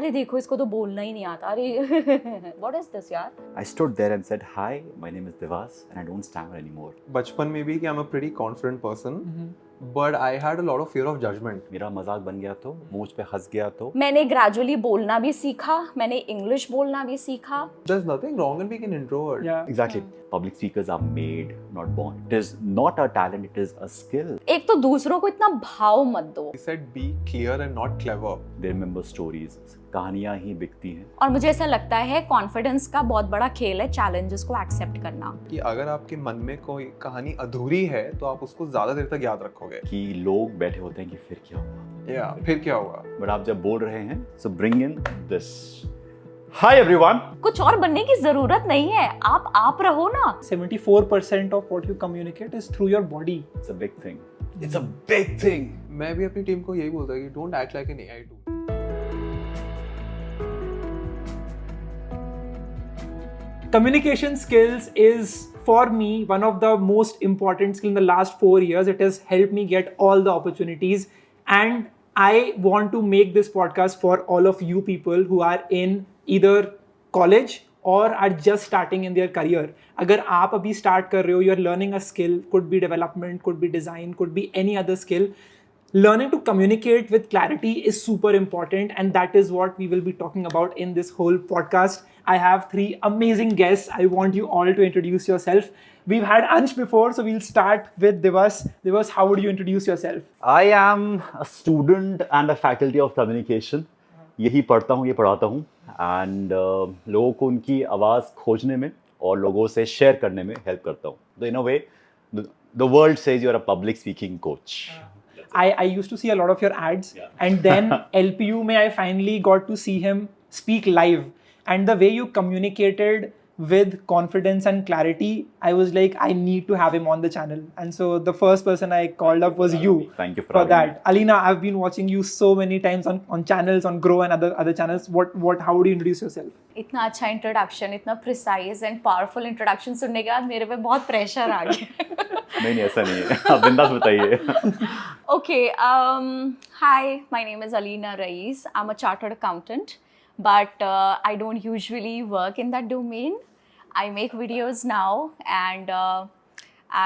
अरे देखो इसको तो बोलना ही नहीं आता, अरे व्हाट इज दिस यार. I stood there and said, "Hi, my name is Devas, and I don't stammer anymore." बचपन में भी कि I'm a pretty confident person, but I had a lot of fear of judgment. मेरा मजाक बन गया तो, मुझ पे हंस गया तो. मैंने ग्रेजुअली बोलना भी सीखा, मैंने इंग्लिश बोलना भी सीखा. There's nothing wrong in being an introvert. Yeah. Exactly. Public speakers are made, not born. It is not a talent, it is a skill. एक तो दूसरों को इतना भाव मत दो. He said be clear and not clever. They remember stories. कहानियां ही बिकती हैं. और मुझे ऐसा लगता है कॉन्फिडेंस का बहुत बड़ा खेल है चैलेंजेस को एक्सेप्ट करना. कि अगर आपके मन में कोई कहानी अधूरी है तो आप उसको ज्यादा देर तक याद रखोगे. कि लोग बैठे होते हैं कि फिर क्या हुआ. फिर क्या होगा. बट आप जब बोल रहे हैं, so bring in this. Hi everyone. कुछ और बनने की जरूरत नहीं है, आप रहो ना. 74% of what you communicate is through your body. It's a big thing. It's a big thing. मैं भी अपनी टीम को यही बोलता कि don't act like an AI tool. Communication skills is for me one of the most important skills in the last 4 years. It has helped me get all the opportunities, and I want to make this podcast for all of you people who are in either college or are just starting in their career. अगर आप अभी start कर रहे हो, you are learning a skill, could be development, could be design, could be any other skill. Learning to communicate with clarity is super important, and that is what we will be talking about in this whole podcast. I have 3 amazing guests. I want you all to introduce yourself. We've had Ansh before, so we'll start with Devas. Devas, how would you introduce yourself? I am a student and a faculty of communication. यही पढ़ता हूँ, ये पढ़ाता हूँ, and लोगों को उनकी आवाज़ खोजने में और लोगों से शेयर करने में हेल्प करता हूँ. So in a way, the world says you're a public speaking coach. I used to see a lot of your ads, and then LPU में I finally got to see him speak live, and the way you communicated with confidence and clarity, I was like, I need to have him on the channel. And so the first person I called up was you. Thank you for for having that. me. Alina, I've been watching you so many times on channels, on Grow and other channels. How would you introduce yourself? इतना अच्छा introduction, इतना precise and powerful introduction सुनने के बाद मेरे पे बहुत pressure आ गया. नहीं ऐसा नहीं है. आप बिंदास बताइए. Okay, hi, my name is Alina Rais. I'm a chartered accountant, but I don't usually work in that domain. I make videos now, and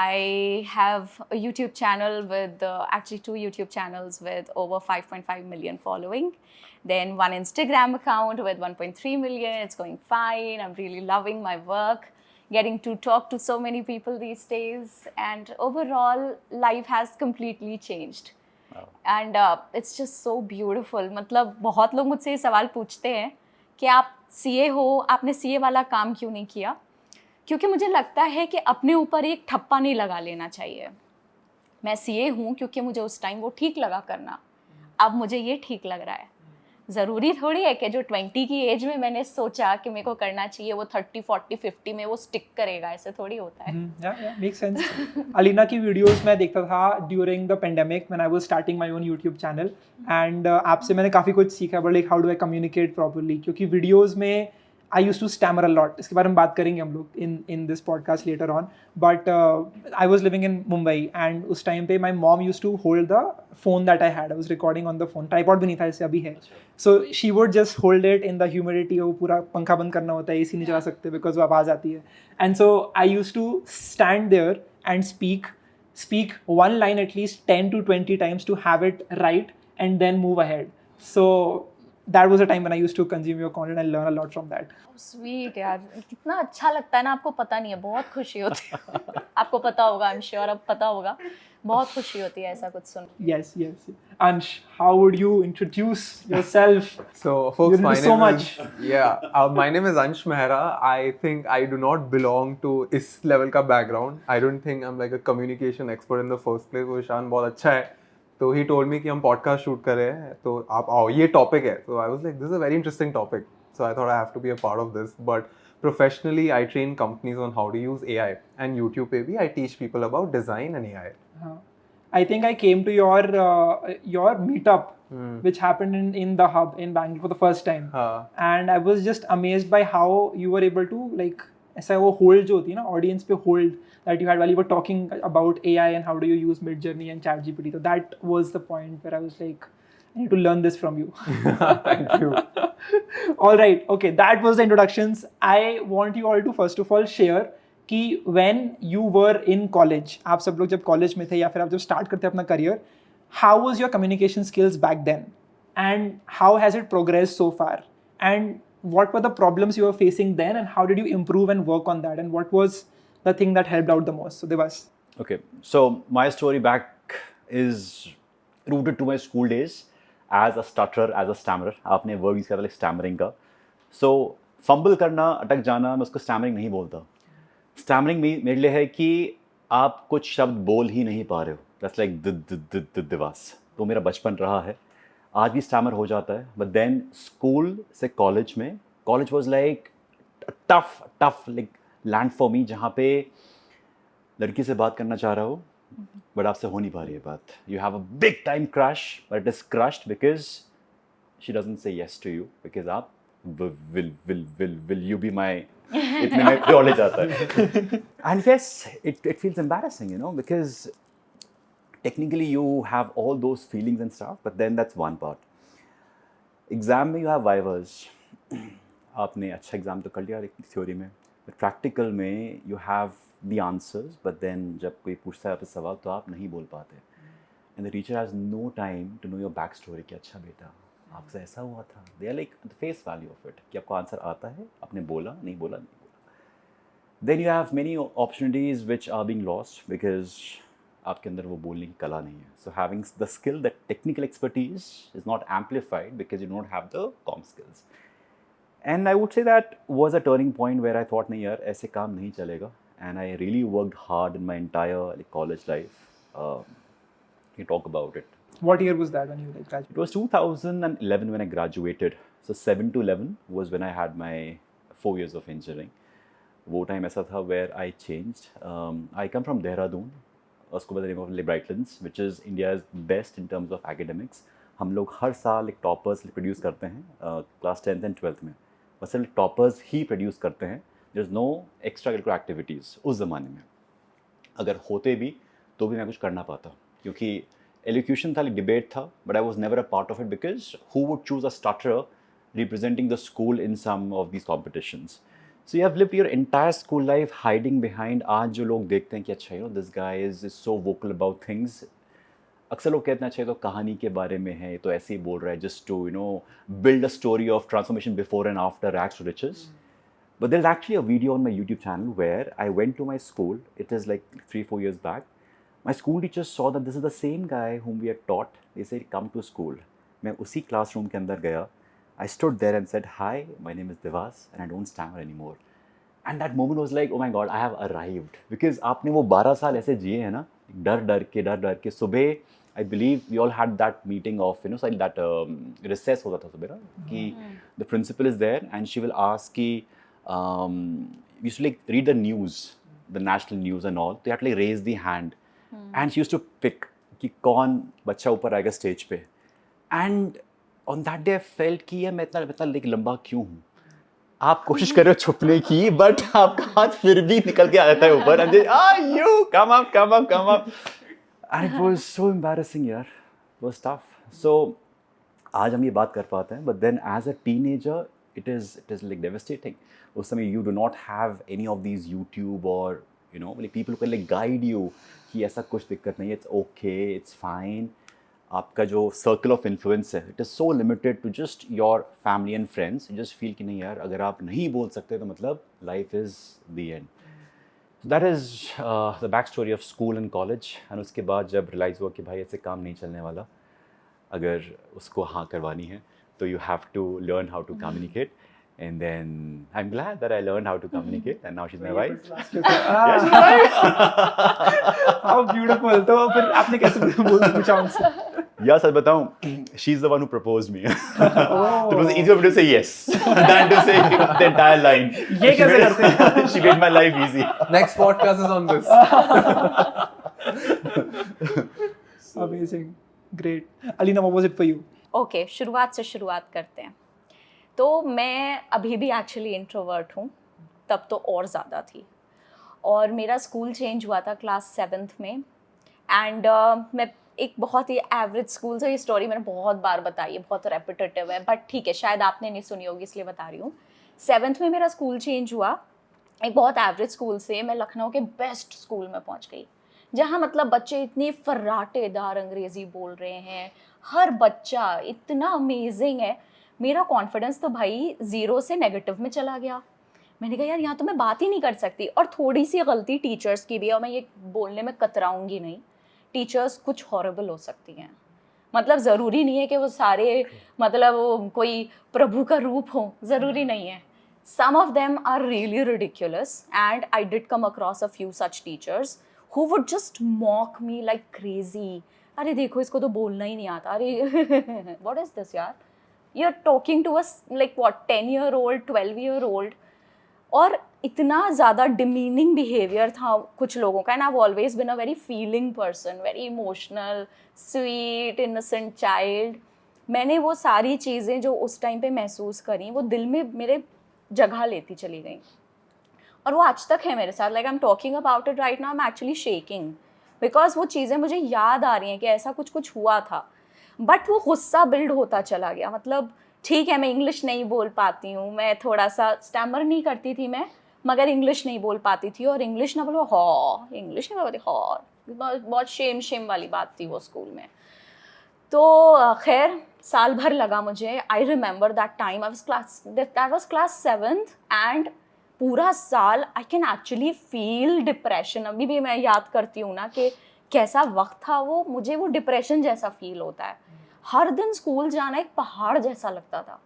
I have a YouTube channel with actually 2 YouTube channels with over 5.5 million following. Then 1 Instagram account with 1.3 million. It's going fine. I'm really loving my work. Getting to talk to so many people these days, and overall life has completely changed. Wow. And it's just so beautiful. मतलब बहुत लोग मुझसे ये सवाल पूछते हैं कि आप CA हो, आपने CA वाला काम क्यों नहीं किया? क्योंकि मुझे लगता है कि अपने ऊपर एक ठप्पा नहीं लगा लेना चाहिए. मैं CA हूँ क्योंकि मुझे उस टाइम वो ठीक लगा करना, अब मुझे ये ठीक लग रहा है. ज़रूरी थोड़ी है कि जो 20 की एज में मैंने सोचा कि मेरे को करना चाहिए वो 30, 40, 50 में वो स्टिक करेगा, ऐसे थोड़ी होता है. Yeah, makes sense. Alina की videos मैं देखता था during the pandemic when I was starting my own YouTube channel, and आपसे मैंने काफ़ी कुछ सीखा, but like how do I communicate properly, क्योंकि videos में I used to stammer a lot. इसके बारे में बात करेंगे हम लोग in this podcast later on. But I was living in Mumbai, and उस time पे my mom used to hold the phone that I had. I was recording on the phone. Tripod भी नहीं था, इससे अभी है. So she would just hold it in the humidity. वो पूरा पंखा बंद करना होता है, AC नहीं चला सकते because वो आवाज़ आती है. And so I used to stand there and speak one line at least 10 to 20 times to have it right, and then move ahead. So that was a time when I used to consume your content and learn a lot from that. Sweet यार, कितना अच्छा लगता है ना. आपको पता नहीं है, बहुत खुशी होती है. आपको पता होगा, आई एम श्योर अब पता होगा. बहुत खुशी होती है ऐसा कुछ सुन. Yes. Ansh, how would you introduce yourself? So folks, You my do so name much. is my name is Ansh Mehra. I think I do not belong to इस level का background. I don't think I'm like a communication expert in the first place. वो ईशान बहुत अच्छा है. तो he told me कि हम podcast shoot कर रहे हैं, तो आप आओ, ये topic है. So I was like, this is a very interesting topic. So I thought I have to be a part of this. But professionally, I train companies on how to use AI. And YouTube पे भी I teach people about design and AI. I think I came to your meetup, which happened in the hub in Bangalore for the first time. And I was just amazed by how you were able to like ऐसा वो hold जो होती है ना audience पे hold that you had while you were talking about AI and how do you use Midjourney and ChatGPT. So that was the point where I was like, I need to learn this from you. Thank you. All right, okay, that was the introductions. I want you all to first of all share कि when you were in college, आप सब लोग जब college में थे या फिर आप जब start करते अपना career, how was your communication skills back then, and how has it progressed so far, and what were the problems you were facing then, and how did you improve and work on that, and what was the thing that helped out the most? So Devas. Okay, so my story back is rooted to my school days as a stutterer, as a stammerer. आपने word use किया था stammering का. So fumble करना, अटक जाना, मैं उसको stammering नहीं बोलता. स्टैमरिंग मेरे लिए है कि आप कुछ शब्द बोल ही नहीं पा रहे हो. दैट्स लाइक दिवास. तो मेरा बचपन रहा है. आज भी स्टैमर हो जाता है. बट देन स्कूल से कॉलेज में, college was like tough like land for me, जहाँ पे लड़की से बात करना चाह रहा हो बट आपसे हो नहीं पा रही है बात. You have a big time crush but it is crushed because she doesn't say yes to you because आप विल यू बी माई इतने में कॉलेज आता है. And yes it feels embarrassing, you know, because technically you have all those feelings and stuff, but then that's one part. Exam में you have vivas. आपने अच्छा exam तो कर लिया थ्योरी में, but practical में you have the answers, but then जब कोई पूछता है आपसे सवाल तो आप नहीं बोल पाते. And the teacher has no time to know your back story कि अच्छा बेटा आपसे ऐसा हुआ था. They are like the face value of it कि आपको आंसर आता है, आपने बोला नहीं बोला. Then you have many opportunities which are being lost because आपके अंदर वो बोलने की कला नहीं है. So having the skill, the technical expertise is not amplified because you don't have the comm skills. And I would say that was a turning point where I thought नहीं यार ऐसे काम नहीं चलेगा. And I really worked hard in my entire college life. You talk about it. What year was that when you graduated? It was 2011 when I graduated. So 7 to 11 was when I had my 4 years of engineering. वो time ऐसा था where I changed. I come from Dehradun. उसको by the name of Brightlands, which is India's best in terms of academics. हम लोग हर साल एक toppers produce करते हैं क्लास 10th एंड 12th में. बस सिर्फ टॉपर्स ही प्रोड्यूस करते हैं. There is no extracurricular activities उस ज़माने में. अगर होते भी तो भी मैं कुछ करना पाता क्योंकि एलोक्यूशन था, डिबेट था, but I was never a part of it because who would choose a starter representing the school in some of these competitions. So you have lived your entire school life hiding behind. आज जो लोग देखते हैं कि अच्छा you know this guy is so vocal about things. अक्सर लोग कहते हैं अच्छा तो कहानी के बारे में है, तो ऐसे ही बोल रहा है just to you know build a story of transformation before and after rags to riches. But there's actually a video on my YouTube channel where I went to my school. It is like 3-4 years back. My school teachers saw that this is the same guy whom we had taught. They said, come to school. मैं उसी classroom के अंदर गया. I stood there and said, hi, my name is Devas and I don't stammer anymore. And that moment was like, oh my God, I have arrived. Because आपने वो 12 साल ऐसे जिए हैं ना, डर डर के सुबह, I believe we all had that meeting of, you know, so that recess होता था सुबह ना, कि the principal is there and she will ask कि we used to like read the news, the national news and all. So you had to like raise the hand. And she used to pick कि कौन बच्चा ऊपर आएगा stage पे. And on that day I felt कि यार मैं इतना like लंबा क्यों हूँ. आप कोशिश कर रहे हो छुपने की, बट आपका हाथ फिर भी निकल के आ जाता है ऊपर. And you come up. And it was so embarrassing यार. It was tough. So आज हम ये बात कर पाते हैं, but then as a teenager it is like devastating. उस समय you do not have any of these YouTube or you know like people who can like guide you कि ऐसा कुछ दिक्कत नहीं है, it's okay, it's fine. आपका जो सर्कल ऑफ इन्फ्लुएंस है it is so limited to just your family and friends. You just feel कि नहीं यार अगर आप नहीं बोल सकते तो मतलब life is the end. That is the back story of school and college. And उसके बाद जब रियलाइज़ हुआ कि भाई ऐसे काम नहीं चलने वाला, अगर उसको हाँ करवानी है तो you have to learn how to communicate. And then I'm glad that I learned how to communicate, and now she's my wife. Yes, she's my wife. How beautiful. तो फिर आपने कैसे पूछा उनसे? Yeah, सच बताऊं, she's the one who proposed me. So it was easier for me to say yes than to say the entire line. ये कैसे करते हैं? She made my life easy. Next podcast is on this. Amazing. Great. Alina, what was it for you? Okay, शुरुआत से शुरुआत करते हैं. तो मैं अभी भी एक्चुअली इंट्रोवर्ट हूँ, तब तो और ज़्यादा थी. और मेरा स्कूल चेंज हुआ था क्लास 7th में. एंड मैं एक बहुत ही एवरेज स्कूल से, ये स्टोरी मैंने बहुत बार बताई है, बहुत रेपिटेटिव है, बट ठीक है, शायद आपने नहीं सुनी होगी इसलिए बता रही हूँ। 7th में मेरा स्कूल चेंज हुआ, एक बहुत एवरेज स्कूल से मैं लखनऊ के बेस्ट स्कूल में पहुँच गई, जहाँ मतलब बच्चे इतने फर्राटेदार अंग्रेज़ी बोल रहे हैं, हर बच्चा इतना अमेजिंग है। मेरा कॉन्फिडेंस तो भाई 0 से नेगेटिव में चला गया। मैंने कहा यार यहाँ तो मैं बात ही नहीं कर सकती। और थोड़ी सी गलती टीचर्स की भी है, और मैं ये बोलने में कतराऊँगी नहीं, टीचर्स कुछ हॉरेबल हो सकती हैं, मतलब ज़रूरी नहीं है कि वो सारे मतलब वो कोई प्रभु का रूप हो, ज़रूरी नहीं है। Some of them are really ridiculous, and I did come across a few such teachers who would just mock me like crazy. अरे देखो इसको तो बोलना ही नहीं आता, अरे what is this यार, you're talking to us like what 10-year-old 12-year-old। और इतना ज़्यादा डिमीनिंग बिहेवियर था कुछ लोगों का, and I have always been a very feeling person, very emotional, sweet, innocent child. मैंने वो सारी चीज़ें जो उस टाइम पे महसूस करी, वो दिल में मेरे जगह लेती चली गई, और वो आज तक है मेरे साथ। Like I am talking about it right now, I am actually shaking, because वो चीज़ें मुझे याद आ रही हैं कि ऐसा कुछ कुछ हुआ था। बट वो गुस्सा बिल्ड होता चला गया। मतलब ठीक है, मैं इंग्लिश नहीं बोल पाती हूँ, मैं थोड़ा सा स्टैमर नहीं करती थी मैं, मगर इंग्लिश नहीं बोल पाती थी, और इंग्लिश ना बोलो इंग्लिश नहीं बोलती, बहुत शेम वाली बात थी वो स्कूल में। तो खैर साल भर लगा मुझे। I remember that time, that was class 7th, and पूरा साल I can actually feel depression. अभी भी मैं याद करती हूँ ना कि कैसा वक्त था वो, मुझे वो डिप्रेशन जैसा फील होता है। हर दिन स्कूल जाना एक पहाड़ जैसा लगता था,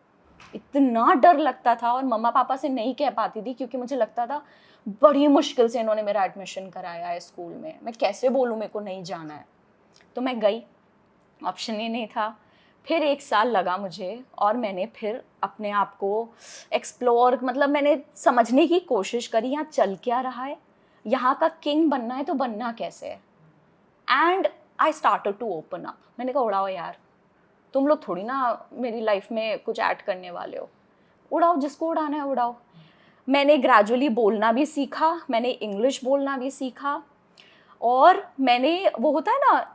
इतना डर लगता था, और मम्मा पापा से नहीं कह पाती थी क्योंकि मुझे लगता था बड़ी मुश्किल से इन्होंने मेरा एडमिशन कराया है स्कूल में, मैं कैसे बोलूँ मेरे को नहीं जाना है। तो मैं गई, ऑप्शन ही नहीं था। फिर 1 साल लगा मुझे, और मैंने फिर अपने आप को एक्सप्लोर, मतलब मैंने समझने की कोशिश करी यहाँ चल क्या रहा है, यहाँ का किंग बनना है तो बनना कैसे है। And I started to open up. मैंने कहा उड़ाओ यार, तुम लोग थोड़ी ना मेरी लाइफ में कुछ ऐड करने वाले हो, उड़ाओ, जिसको उड़ाना है उड़ाओ। मैंने ग्रेजुअली बोलना भी सीखा, मैंने इंग्लिश बोलना भी सीखा, और मैंने वो होता है ना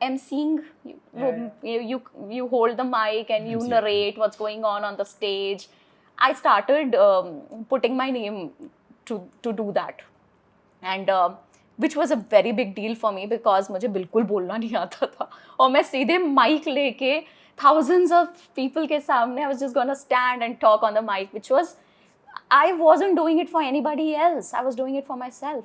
emceeing, you hold the mic and you narrate what's going on the stage. I started putting my name to do that, and which was a very big deal for me, because मुझे बिल्कुल बोलना नहीं आता था, और मैं सीधे mic लेके thousands of people के सामने I was just gonna stand and talk on the mic, which was, I wasn't doing it for anybody else, I was doing it for myself,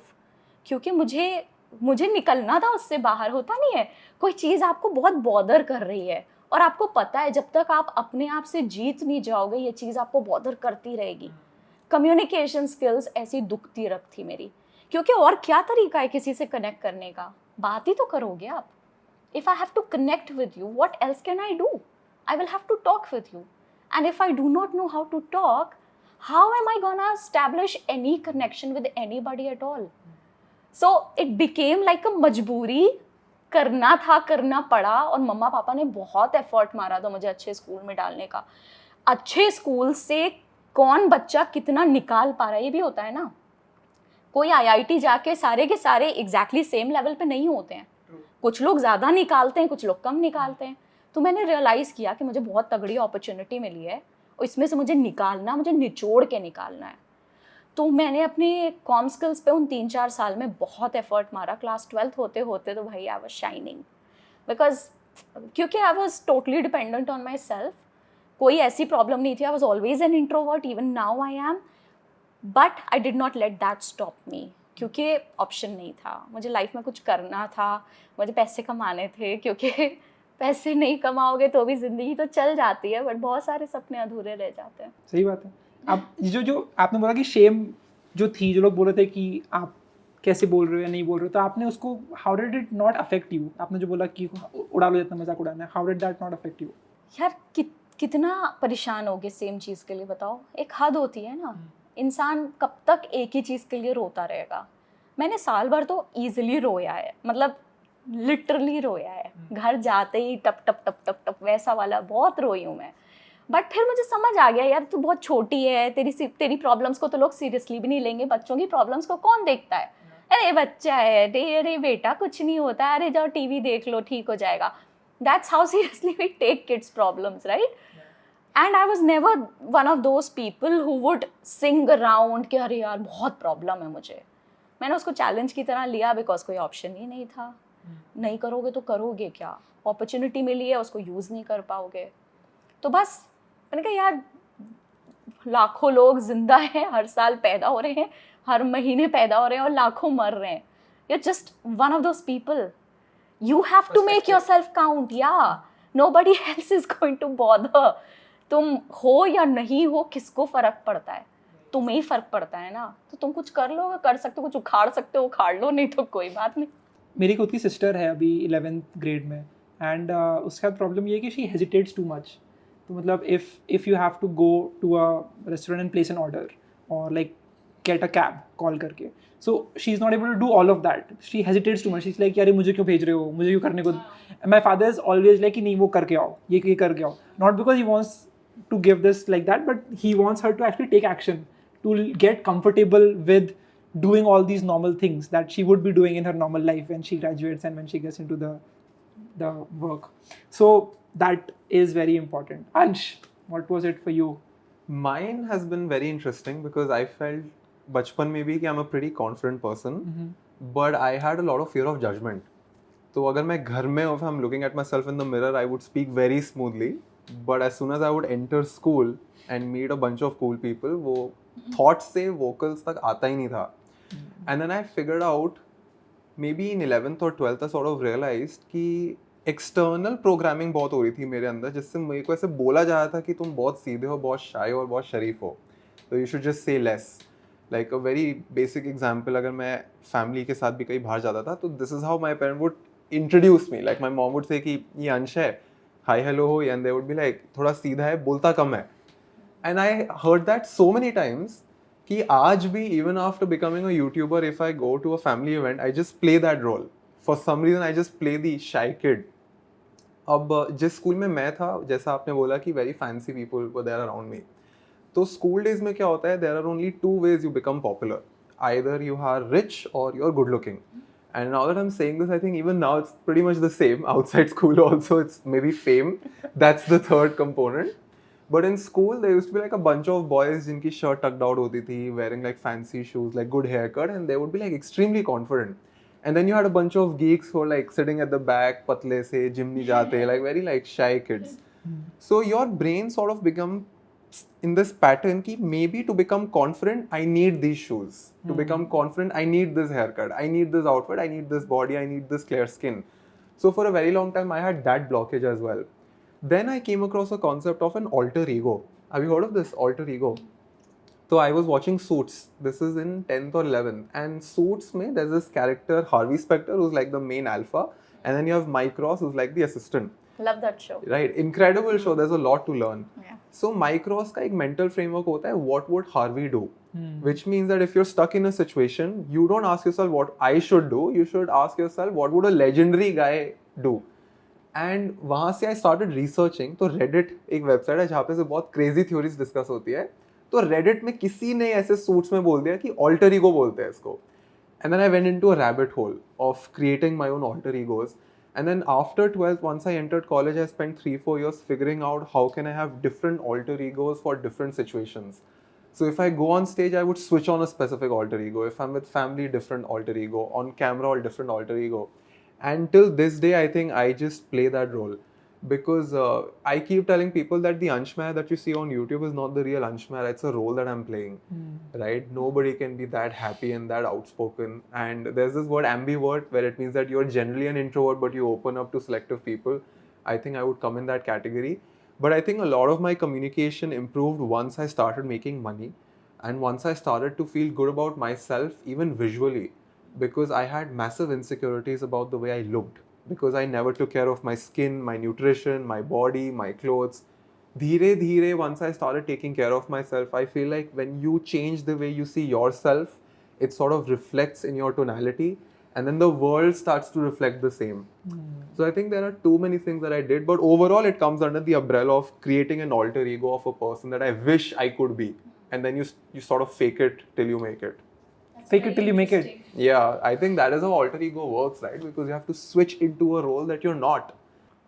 क्योंकि मुझे निकलना था उससे बाहर। होता नहीं है, कोई चीज़ आपको बहुत बॉदर कर रही है, और आपको पता है जब तक आप अपने आप से जीत नहीं जाओगे ये चीज़ आपको बॉदर करती रहेगी। कम्युनिकेशन स्किल्स ऐसी दुखती रखती मेरी, क्योंकि और क्या तरीका है किसी से कनेक्ट करने का, बात ही तो करोगे आप। If I have to connect with you, what else can I do? I will have to talk with you. And if I do not know how to talk, how am I gonna establish any connection with anybody at all? So it became like a मजबूरी, करना था, करना पड़ा, और मम्मा पापा ने बहुत effort मारा था मुझे अच्छे स्कूल में डालने का। अच्छे स्कूल से कौन बच्चा कितना निकाल पा रहा है, ये भी होता है ना। कोई IIT जाके सारे के सारे एग्जैक्टली सेम लेवल पे नहीं होते हैं, कुछ लोग ज़्यादा निकालते हैं, कुछ लोग कम निकालते हैं। तो मैंने रियलाइज़ किया कि मुझे बहुत तगड़ी अपॉर्चुनिटी मिली है, और इसमें से मुझे निचोड़ के निकालना है। तो मैंने अपने कॉम स्किल्स पे उन 3-4 साल में बहुत एफर्ट मारा। क्लास 12th होते होते तो भाई आई वाज शाइनिंग, बिकॉज क्योंकि I was totally dependent on my self. कोई ऐसी प्रॉब्लम नहीं थी, I was always an introvert, even now I am, but I did not let that stop me, क्योंकि ऑप्शन नहीं था। मुझे लाइफ में कुछ करना था, मुझे पैसे कमाने थे, क्योंकि पैसे नहीं कमाओगे तो भी ज़िंदगी तो चल जाती है, बट बहुत सारे सपने अधूरे रह जाते हैं। सही बात है। अब जो आपने बोला कि शेम जो थी, जो लोग बोल रहे थे कि आप कैसे बोल रहे हो या नहीं बोल रहे हो, तो आपने उसको how did it not affect you? आपने जो बोला कि उड़ा लो जितना मजाक उड़ाना है, how did that not affect you? यार कितना परेशान होगे सेम चीज़ के लिए, बताओ। एक हद होती है ना, इंसान कब तक एक ही चीज़ के लिए रोता रहेगा। मैंने साल भर तो ईजिली रोया है, मतलब लिटरली रोया है, घर जाते ही टप टप टप टप टप वैसा वाला बहुत रोई हूँ मैं। बट फिर मुझे समझ आ गया यार तू बहुत छोटी है, तेरी प्रॉब्लम्स को तो लोग सीरियसली भी नहीं लेंगे, बच्चों की प्रॉब्लम्स को कौन देखता है, अरे बच्चा है, अरे बेटा कुछ नहीं होता, अरे जाओ टीवी देख लो ठीक हो जाएगा. That's how seriously we take kids' problems, right? And I was never one of those people who would sing around कि अरे यार बहुत प्रॉब्लम है मुझे. मैंने उसको चैलेंज की तरह लिया बिकॉज कोई ऑप्शन ही नहीं था. नहीं करोगे तो करोगे क्या, अपॉर्चुनिटी मिली है उसको यूज़ नहीं कर पाओगे. तो बस मैंने कहा यार लाखों लोग जिंदा हैं, हर साल पैदा हो रहे हैं, हर महीने पैदा हो रहे हैं और लाखों मर रहे हैं. You're just one of those people. You have to make yourself count. Yeah, nobody else is going to bother. तुम हो या नहीं हो किसको फर्क पड़ता है, तुम्हें ही फर्क पड़ता है ना. तो तुम कुछ कर लो, कर सकते हो, कुछ उखाड़ सकते हो उखाड़ लो, नहीं तो कोई बात नहीं. मेरी खुद की सिस्टर है अभी 11th ग्रेड में एंड उसका प्रॉब्लम ये है कि शी हेजिटेट्स टू मच. तो मतलब if you have to go to a restaurant and place an order और like get a cab call करके, so she is not able to do all of that. She hesitates too much. She is like यार मुझे क्यों भेज रहे हो, मुझे क्यों करने को. My father is always like कि नहीं वो करके आओ, ये करके आओ. Not because he wants to give this like that, but he wants her to actually take action to get comfortable with doing all these normal things that she would be doing in her normal life when she graduates and when she gets into the work. So that is very important. Ansh, what was it for you? Mine has been very interesting because I felt bachpan mein bhi कि I'm a pretty confident person, but I had a lot of fear of judgment. तो अगर मैं घर में if I'm looking at myself in the mirror, I would speak very smoothly. But as soon as I would enter school and meet a bunch of cool people, वो thoughts से vocals तक आता ही नहीं था. And then I figured out, maybe in 11th or 12th I sort of realized कि external programming बहुत हो रही थी मेरे अंदर, जिससे मेरे को ऐसे बोला जा रहा था कि तुम बहुत सीधे हो, बहुत shy हो और बहुत शरीफ हो, तो you should just say less. Like a very basic example, अगर मैं family के साथ भी कहीं बाहर जाता था, तो this is how my parent would introduce me. Like my mom would say कि ये अंश है, हाई हेलो हो, and they would be like थोड़ा सीधा है, बोलता कम है. And I heard that so many times कि आज भी even after becoming a YouTuber, if I go to a family event, I just play that role. For some reason I just play the shy kid. अब जिस school में मैं था, जैसा आपने बोला कि very fancy people were there around me, तो स्कूल डेज में क्या होता है, there are only two ways you become popular. Either you are rich or you're good looking. And now that I'm saying this, I think even now it's pretty much the same. Outside school also, it's maybe fame. That's the third component. But in school, there used to be like a bunch of boys जिनकी shirt tucked out होती थी, wearing like fancy shoes, like good haircut, and they would be like extremely confident. And then you had a bunch of geeks who were like sitting at the back, पतले से, gym नहीं जाते, like very like shy kids. So your brain sort of become in this pattern ki maybe to become confident I need these shoes, to become confident I need this haircut, I need this outfit, I need this body, I need this clear skin. So for a very long time I had that blockage as well. Then I came across a concept of an alter ego. Have you heard of this alter ego? So I was watching Suits. This is in 10th or 11th, and Suits mein there's this character Harvey Specter who's like the main alpha, and then you have Mike Ross who's like the assistant. Love that show. Right, incredible show. There's a lot to learn. Yeah. So Mike Ross का एक mental framework होता है, what would Harvey do? Which means that if you're stuck in a situation, you don't ask yourself what I should do. You should ask yourself what would a legendary guy do? And वहाँ से I started researching. तो Reddit एक website है जहाँ पे से बहुत crazy theories discuss होती है. तो Reddit में किसी ने ऐसे suits में बोल दिया कि alter ego बोलते हैं इसको. And then I went into a rabbit hole of creating my own alter egos. And then after 12th, once I entered college, I spent 3-4 years figuring out how can I have different alter egos for different situations. So if I go on stage, I would switch on a specific alter ego. If I'm with family, different alter ego. On camera, a different alter ego. And till this day, I think I just play that role. Because I keep telling people that the Ansh Mehra that you see on YouTube is not the real Ansh Mehra. It's a role that I'm playing, right? Nobody can be that happy and that outspoken. And there's this word ambivert, where it means that you're generally an introvert, but you open up to selective people. I think I would come in that category. But I think a lot of my communication improved once I started making money, and once I started to feel good about myself, even visually, because I had massive insecurities about the way I looked. Because I never took care of my skin, my nutrition, my body, my clothes. Dheere dheere, once I started taking care of myself, I feel like when you change the way you see yourself, it sort of reflects in your tonality, and then the world starts to reflect the same. So I think there are too many things that I did, but overall it comes under the umbrella of creating an alter ego of a person that I wish I could be, and then you sort of fake it till you make it. Fake it till you make it. Yeah, I think that is how alter ego works, right? Because you have to switch into a role that you're not.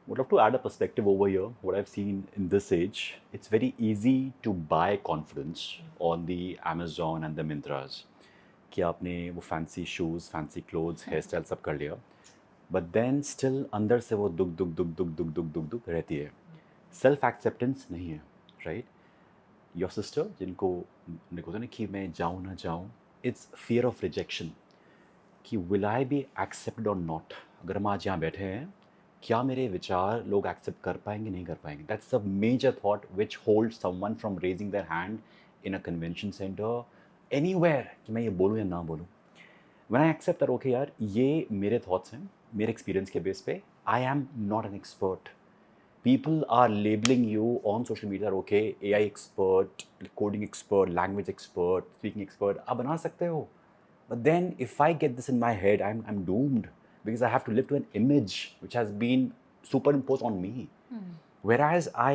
Would love to add a perspective over here. What I've seen in this age, it's very easy to buy confidence on the Amazon and the Mintras. कि आपने वो fancy shoes, fancy clothes, hair style सब कर लिया, but then still अंदर से वो दुख रहती है. सेल्फ एक्सेप्टेंस नहीं है, राइट? योर सिस्टर जिनको देखो ना कि मैं जाऊँ ना जाऊँ, इट्स फियर ऑफ रिजेक्शन कि विल आई बी एक्सेप्टेड और नॉट. अगर हम आज यहाँ बैठे हैं, क्या मेरे विचार लोग एक्सेप्ट कर पाएंगे, नहीं कर पाएंगे? That's a major thought which hold someone from raising their hand in a convention center anywhere कि मैं ये बोलूँ या ना बोलूँ. When I accept that okay यार, ये मेरे थॉट्स हैं, मेरे एक्सपीरियंस के बेस पे, I am not an expert. People are labeling you on social media, okay, AI expert, coding expert, language expert, speaking expert. आप बना सकते हो. But then if I get this in my head, I'm doomed because I have to live to an image which has been superimposed on me. Whereas I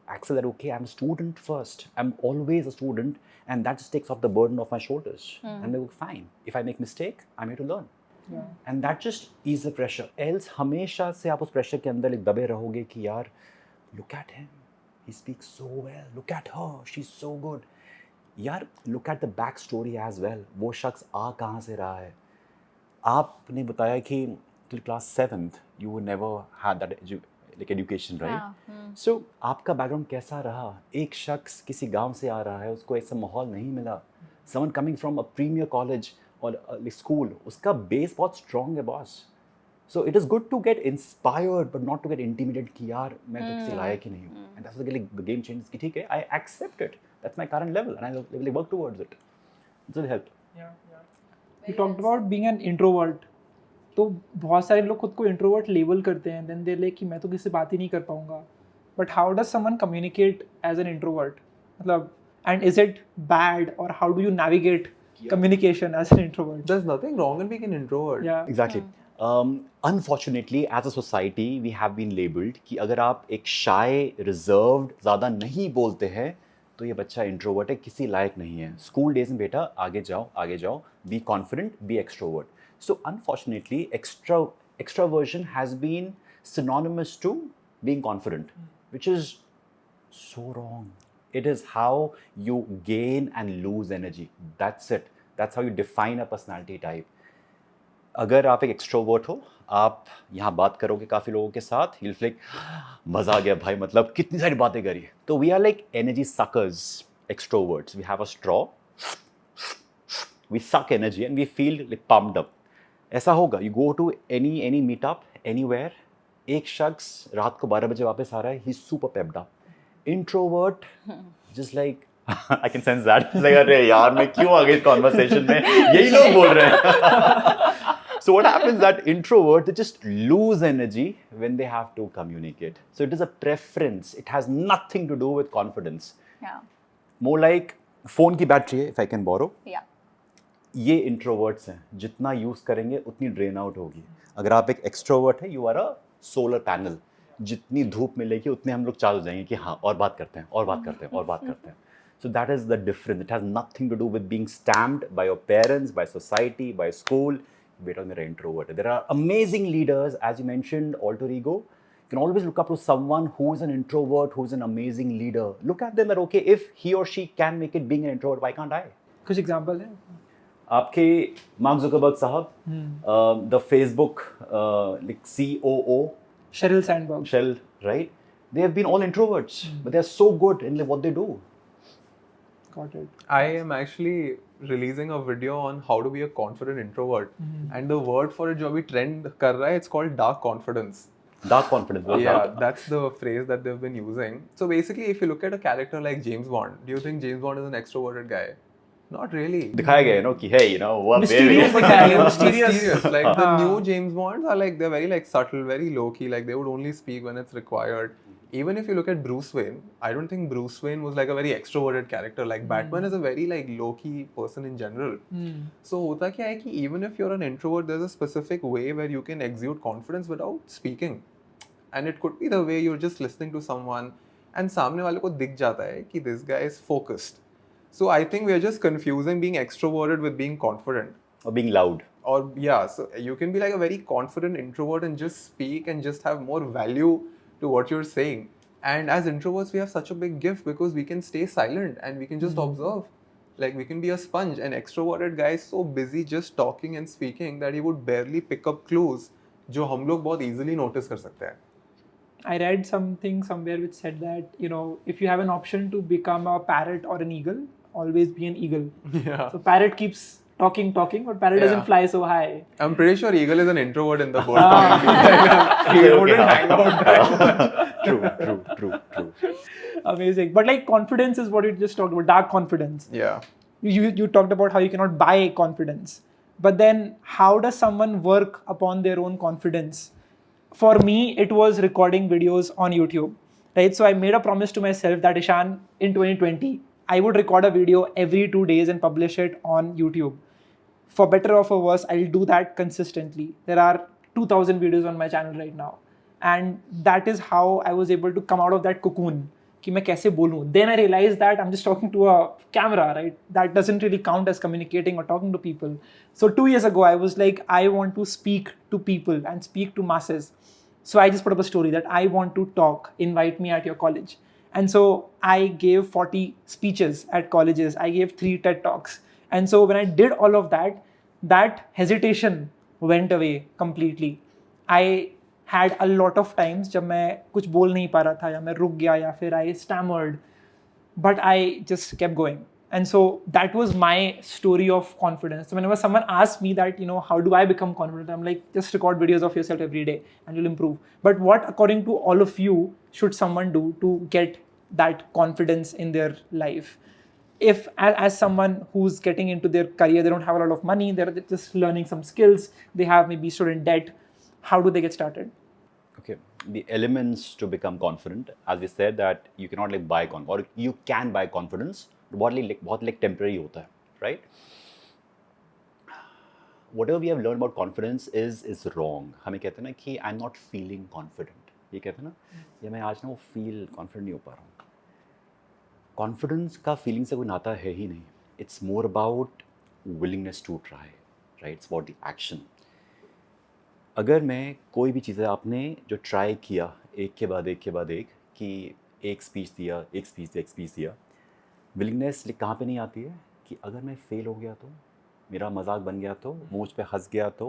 accept that, okay, I'm a student first. I'm always a student, and that just takes off the burden of my shoulders. And I go, fine. If I make mistake, I'm here to learn. And that just ease the pressure. Else हमेशा से आप उस pressure के अंदर एक दबे रहोगे कि यार look at him, he speaks so well, look at her, she's so good. यार look at the back story as well. वो शख्स आ कहाँ से रहा है. आपने बताया कि till class 7th you never had that education, right? So आपका बैकग्राउंड कैसा रहा? एक शख्स किसी गांव से आ रहा है, उसको ऐसा माहौल नहीं मिला. Someone coming from a premier college और स्कूल, उसका बेस बहुत स्ट्रॉन्ग है boss. So it is good to get inspired but not to get intimidate कि यार मैं तो किसी लायक ही नहीं हूँ. And that's the game changes कि ठीक है, I accept it, that's my current level and I will work towards it. It will help. You talked about being an introvert. तो बहुत सारे लोग खुद को इंट्रोवर्ट लेबल करते हैं, देन दे लाइक कि मैं तो किसी से बात ही नहीं कर पाऊंगा. But how does someone communicate as an introvert? मतलब, एंड इज इट बैड और how do you navigate communication as an introvert? There's nothing wrong in being an introvert. Yeah. Exactly. Unfortunately, as a society, we have been labeled कि अगर आप एक shy, reserved, ज़्यादा नहीं बोलते हैं, तो ये बच्चा इंट्रोवर्ट है, किसी लायक नहीं है. स्कूल डेज में बेटा आगे जाओ, be confident, be extrovert. So unfortunately, extroversion has been synonymous to being confident, which is so wrong. It is how you gain and lose energy. That's it. That's how you define a personality type. अगर आप एक extrovert हो, आप यहाँ बात करोगे काफ़ी लोगों के साथ, you'll feel like मज़ा आ गया भाई, मतलब कितनी सारी बातें करी. तो we are like energy suckers, extroverts. We have a straw. We suck energy and we feel like pumped up. ऐसा होगा. You go to any meetup, anywhere. एक शख्स रात को 12 बजे वापस आ रहा है, he's super pepped up. Introvert, just like I can sense that. Like अरे यार मैं क्यों आ गई conversation में, यही लोग बोल रहे हैं. So what happens that introvert, they just lose energy when they have to communicate. So it is a preference. It has nothing to do with confidence. Yeah. More like phone की battery है, if I can borrow. Yeah. ये introverts हैं, जितना use करेंगे उतनी drain out होगी. अगर आप एक एक्सट्रोवर्ट है, you are a solar panel. जितनी धूप मिलेगी उतने हम लोग चार्ज हो जाएंगे कि हाँ और बात करते हैं. So that is the difference. It has nothing to do with being stamped by your parents, by society, by school. बेटा मेरा introvert है. There are amazing leaders, as you mentioned, alter ego. You can always look up to someone who is an introvert, who is an amazing leader. Look at them that, okay, if he or she can make it being an introvert, why can't I? कुछ example है? आपके mark Zuckerberg साहब, the Facebook like COO, Sheryl Sandberg. Shell, right? They have been all introverts, but they are so good in what they do. Got it. I am actually releasing a video on how to be a confident introvert. And the word for it जो अभी trend कर रहा है, it's called dark confidence. Dark confidence. what's Yeah, that? that's the phrase that they've been using. So basically, if you look at a character like James Bond, do you think James Bond is an extroverted guy? Not really. दिखाया गया है ना कि hey, you know, what Mysterious baby. दिखाया गया, Mysterious. Like the हाँ. new James Bonds are like, they're very like subtle, very low key. Like they would only speak when it's required. Even if you look at Bruce Wayne, I don't think Bruce Wayne was like a very extroverted character. Like Batman is a very like low key person in general. So होता क्या है कि even if you're an introvert, there's a specific way where you can exude confidence without speaking. And it could be the way you're just listening to someone and सामने वाले को दिख जाता है कि this guy is focused. So I think we are just confusing being extroverted with being confident. or being loud. Or yeah, so you can be like a very confident introvert and just speak and just have more value to what you're saying. And as introverts, we have such a big gift because we can stay silent and we can just observe. Like we can be a sponge. An extroverted guy is so busy just talking and speaking that he would barely pick up clues जो हम लोग बहुत easily notice कर सकते हैं. I read something somewhere which said that, you know, if you have an option to become a parrot or an eagle, always be an eagle. Yeah. So parrot keeps talking, but parrot doesn't Yeah. fly so high. I'm pretty sure Eagle is an introvert in the bird community. He wouldn't hang out that much. True. Amazing. But like confidence is what you just talked about, dark confidence. Yeah. You talked about how you cannot buy confidence. But then how does someone work upon their own confidence? For me, it was recording videos on YouTube, right? So I made a promise to myself that Ishan, in 2020, I would record a video every 2 days and publish it on YouTube. For better or for worse, I'll do that consistently. There are 2,000 videos on my channel right now. And that is how I was able to come out of that cocoon. कि मैं कैसे बोलूं. Then I realized that I'm just talking to a camera, right? That doesn't really count as communicating or talking to people. So 2 years ago, I was like, I want to speak to people and speak to masses. So I just put up a story that I want to talk, invite me at your college. And so I gave 40 speeches at colleges. I gave 3 TED Talks. And so when I did all of that, that hesitation went away completely. I had a lot of times जब मैं कुछ बोल नहीं पा रहा था या मैं रुक गया या फिर I stammered, but I just kept going. And so that was my story of confidence. So whenever someone asks me that, you know, how do I become confident? I'm like, just record videos of yourself every day and you'll improve. But what, according to all of you, should someone do to get that confidence in their life? If as someone who's getting into their career, they don't have a lot of money, they're just learning some skills, they have maybe student debt, how do they get started? Okay, the elements to become confident, as we said, that you cannot like buy or you can buy confidence, बहुत like temporary होता है, right? Whatever we have learned about confidence is wrong. हमें कहते हैं ना कि I'm not feeling confident. ये कहते हैं ना, या मैं आज ना वो feel confident नहीं हो पा रहा हूँ. Confidence का feeling से कोई नाता है ही नहीं. It's more about willingness to try, right? It's about the action. अगर मैं कोई भी चीज़ आपने जो ट्राई किया एक के बाद एक कि एक स्पीच दिया विलिंगनेस कहाँ पे नहीं आती है कि अगर मैं फेल हो गया तो मेरा मजाक बन गया तो मुझ पे हंस गया तो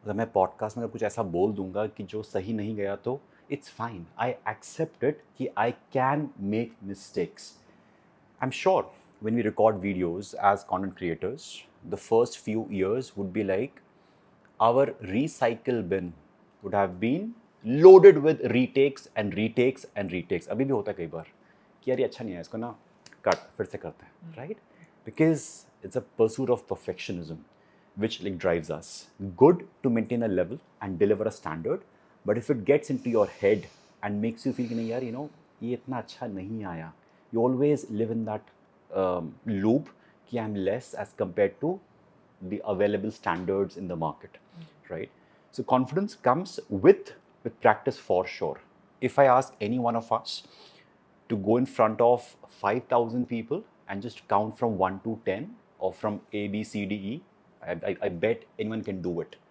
अगर मैं पॉडकास्ट में अगर कुछ ऐसा बोल दूंगा कि जो सही नहीं गया तो it's fine I accept it कि I can make mistakes I am sure when we record videos as content creators the first few years would be like our recycle bin would have been loaded with retakes. अभी भी होता है कई बार कि यार ये अच्छा नहीं है, इसको ना कट फिर से करते हैं, right? Because it's a pursuit of perfectionism which like drives us. Good to maintain a level and deliver a standard, but if it gets into your head and makes you feel कि नहीं यार, you know, ये इतना अच्छा नहीं आया, you always live in that loop कि I'm less as compared to the available standards in the market, right? So confidence comes with practice for sure. If I ask any one of us to go in front of 5,000 people and just count from 1 to 10 or from A, B, C, D, E, I bet anyone can do it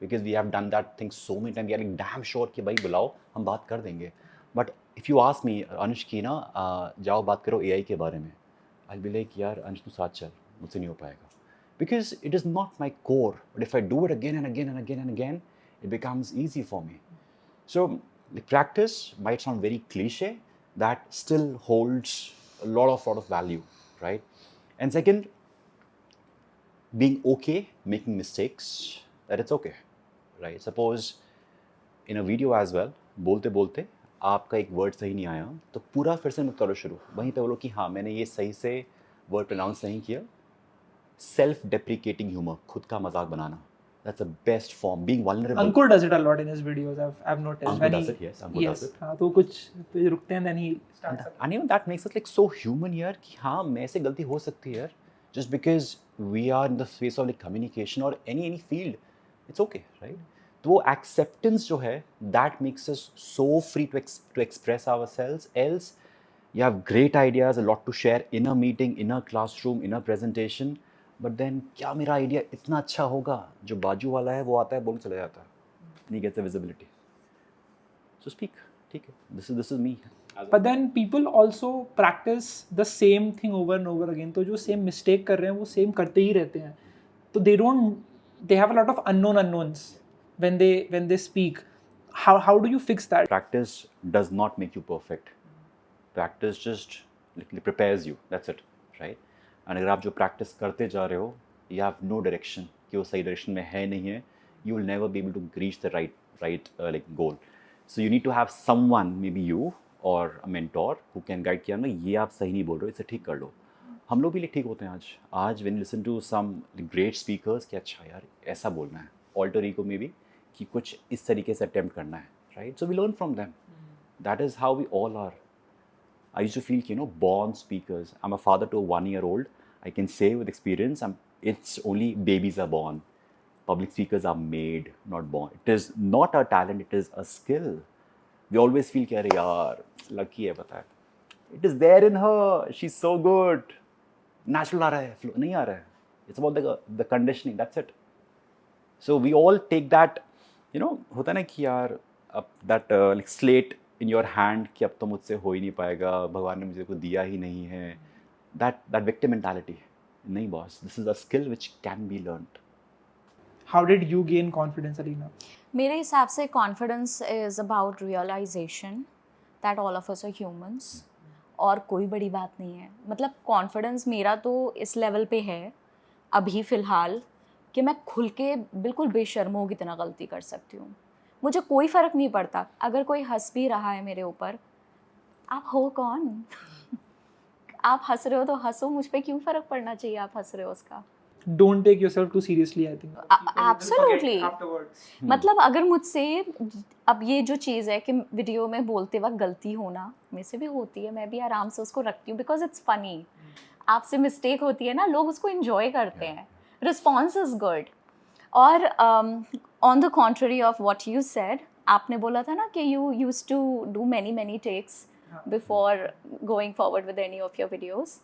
because we have done that thing so many times. We are like damn sure कि भाई बुलाओ हम बात कर देंगे. But if you ask me, Anush की ना जाओ बात करो AI के बारे में, I'll be like यार अनुष तू साथ चल, मुझसे नहीं हो पाएगा. Because it is not my core, but if I do it again and again, it becomes easy for me. So the practice might sound very cliche, that still holds a lot of value, right? And second, being okay making mistakes, that it's okay, right? Suppose in a video as well, बोलते आपका एक word सही नहीं आया, तो पूरा फिर से मत करो शुरू, वहीं पे बोलो कि हाँ मैंने ये सही से word pronounce नहीं किया. Self-deprecating humor, खुद का मजाक बनाना. That's the best form. Being vulnerable. Ankur does it a lot in his videos. I've noticed. Ankur does it, yes. Ankur does it. हाँ तो कुछ पे रुकते हैं then he starts. And even that makes us like so human यार कि हाँ मैं से गलती हो सकती है यार. Just because we are in the space of like communication or any field, it's okay, right? तो वो acceptance जो है, that makes us so free to express ourselves. Else You have great ideas, a lot to share in a meeting, in a classroom, in a presentation, but then क्या मेरा idea इतना अच्छा होगा, जो बाजू वाला है वो आता है बोल चला जाता है, नहीं gets the visibility. So speak, ठीक है, this is me. But then people also practice the same thing over and over again. तो जो same mistake कर रहे हैं वो same करते ही रहते हैं. तो they have a lot of unknowns when they speak. How do you fix that? Practice does not make you perfect. Practice just prepares you. That's it, right? And अगर आप जो practice करते जा रहे हो, you have no direction कि वो सही direction में है नहीं है, you will never be able to reach the right goal. So you need to have someone, maybe you or a mentor, who can guide कि यार ना ये आप सही नहीं बोल रहे हो, इसे ठीक कर लो. हम लोग भी ठीक होते हैं आज when you listen to some great speakers कि अच्छा यार ऐसा बोलना है, alter ego में भी कि कुछ इस तरीके से attempt करना है, right? So we learn from them. That is how we all are. I used to feel, born speakers. I'm a father to a 1-year-old. I can say with experience, it's only babies are born. Public speakers are made, not born. It is not a talent, it is a skill. We always feel, yaar, lucky hai, bata hai. It is there in her. She's so good. Natural aa raha hai, flow nahi aa raha hai. It's about the conditioning, that's it. So we all take that, hota hai na ki yaar, that like slate in your hand कि अब तो मुझसे हो ही नहीं पाएगा, भगवान ने मुझे को दिया ही नहीं है. That victim mentality. नहीं boss, this is a skill which can be learned. How did you gain confidence, Alina? मेरे हिसाब से confidence is about realization that all of us are humans. और कोई बड़ी बात नहीं है. मतलब confidence मेरा तो इस level पे है अभी फ़िलहाल कि मैं खुल के बिल्कुल बेशर्म हो कितना गलती कर सकती हूँ. मुझे कोई फ़र्क नहीं पड़ता अगर कोई हंस भी रहा है मेरे ऊपर. आप हो कौन? आप हंस रहे हो तो हंसो, मुझ पे क्यों फ़र्क पड़ना चाहिए आप हंस रहे हो उसका. Don't take yourself too seriously, I think. Absolutely. Afterwards. मतलब अगर मुझसे अब ये जो चीज़ है कि वीडियो में बोलते वक्त गलती होना मेरे से भी होती है, मैं भी आराम से उसको रखती हूँ बिकॉज इट्स फ़नी. आपसे मिस्टेक होती है ना, लोग उसको इन्जॉय करते हैं. Response is good. और on the contrary of what you said, आपने बोला था ना कि you use to do many takes before going forward with any of your videos.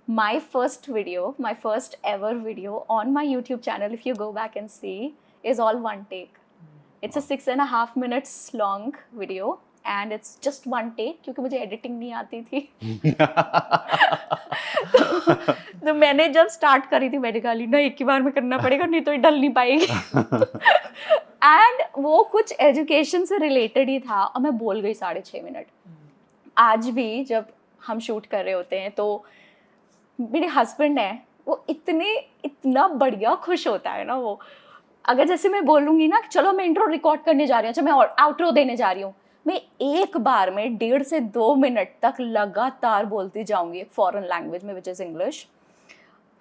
My first ever video on my YouTube channel, if you go back and see, is all one take. It's a 6.5 minutes long video and it's just one take क्योंकि मुझे editing नहीं आती थी. तो मैंने जब start करी थी मैंने कहा ना एक ही बार में करना पड़ेगा नहीं तो ये डल नहीं पाएगी. And वो कुछ education से related ही था और मैं बोल गई 6.5 मिनट. आज भी जब हम शूट कर रहे होते हैं तो मेरे हस्बैंड है वो इतना बढ़िया खुश होता है ना. वो अगर जैसे मैं बोलूँगी ना चलो मैं इंट्रो रिकॉर्ड करने जा रही हूँ, अच्छा मैं आउट्रो देने जा रही हूँ, मैं एक बार में 1.5 से 2 मिनट तक लगातार बोलती जाऊँगी एक फॉरेन लैंग्वेज में which is English.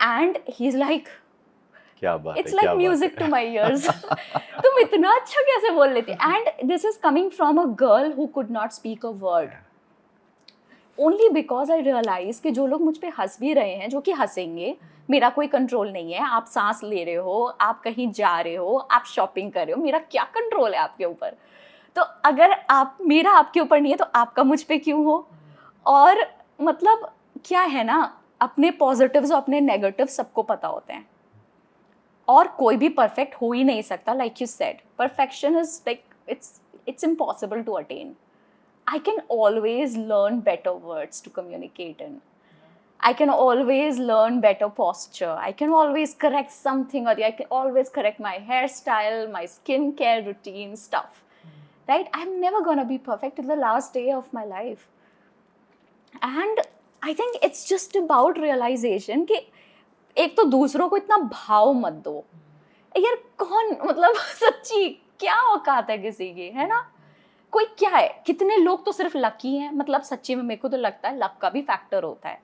And he is like क्या बात है, it's like music to my ears. तुम इतना अच्छा कैसे बोल लेती. And this is coming from a girl who could not speak a word. Only because I realise कि जो लोग मुझ पे हंस भी रहे हैं, जो कि हंसेंगे, मेरा कोई कंट्रोल नहीं है. आप सांस ले रहे हो, आप कहीं जा रहे हो, आप शॉपिंग कर रहे हो, मेरा क्या कंट्रोल है आपके ऊपर. तो अगर मेरा आपके ऊपर नहीं है तो आपका मुझ पे क्यों हो. और मतलब क्या है ना, अपने पॉजिटिव्स और अपने नेगेटिव सबको पता होते हैं और कोई भी परफेक्ट हो ही नहीं सकता. Like you said, perfection is like it's impossible to attain. I can always learn better words to communicate in. I can always learn better posture. I can always correct something or the I can always correct my hairstyle, my skincare routine stuff. Right? I'm never gonna be perfect till the last day of my life. And I think it's just about realization कि एक तो दूसरों को इतना भाव मत दो. यार कौन, मतलब सच्ची क्या औकात है किसी की, है ना. कोई क्या है, कितने लोग तो सिर्फ लकी हैं. मतलब सच्ची में मेरे को तो लगता है लक का भी फैक्टर होता है.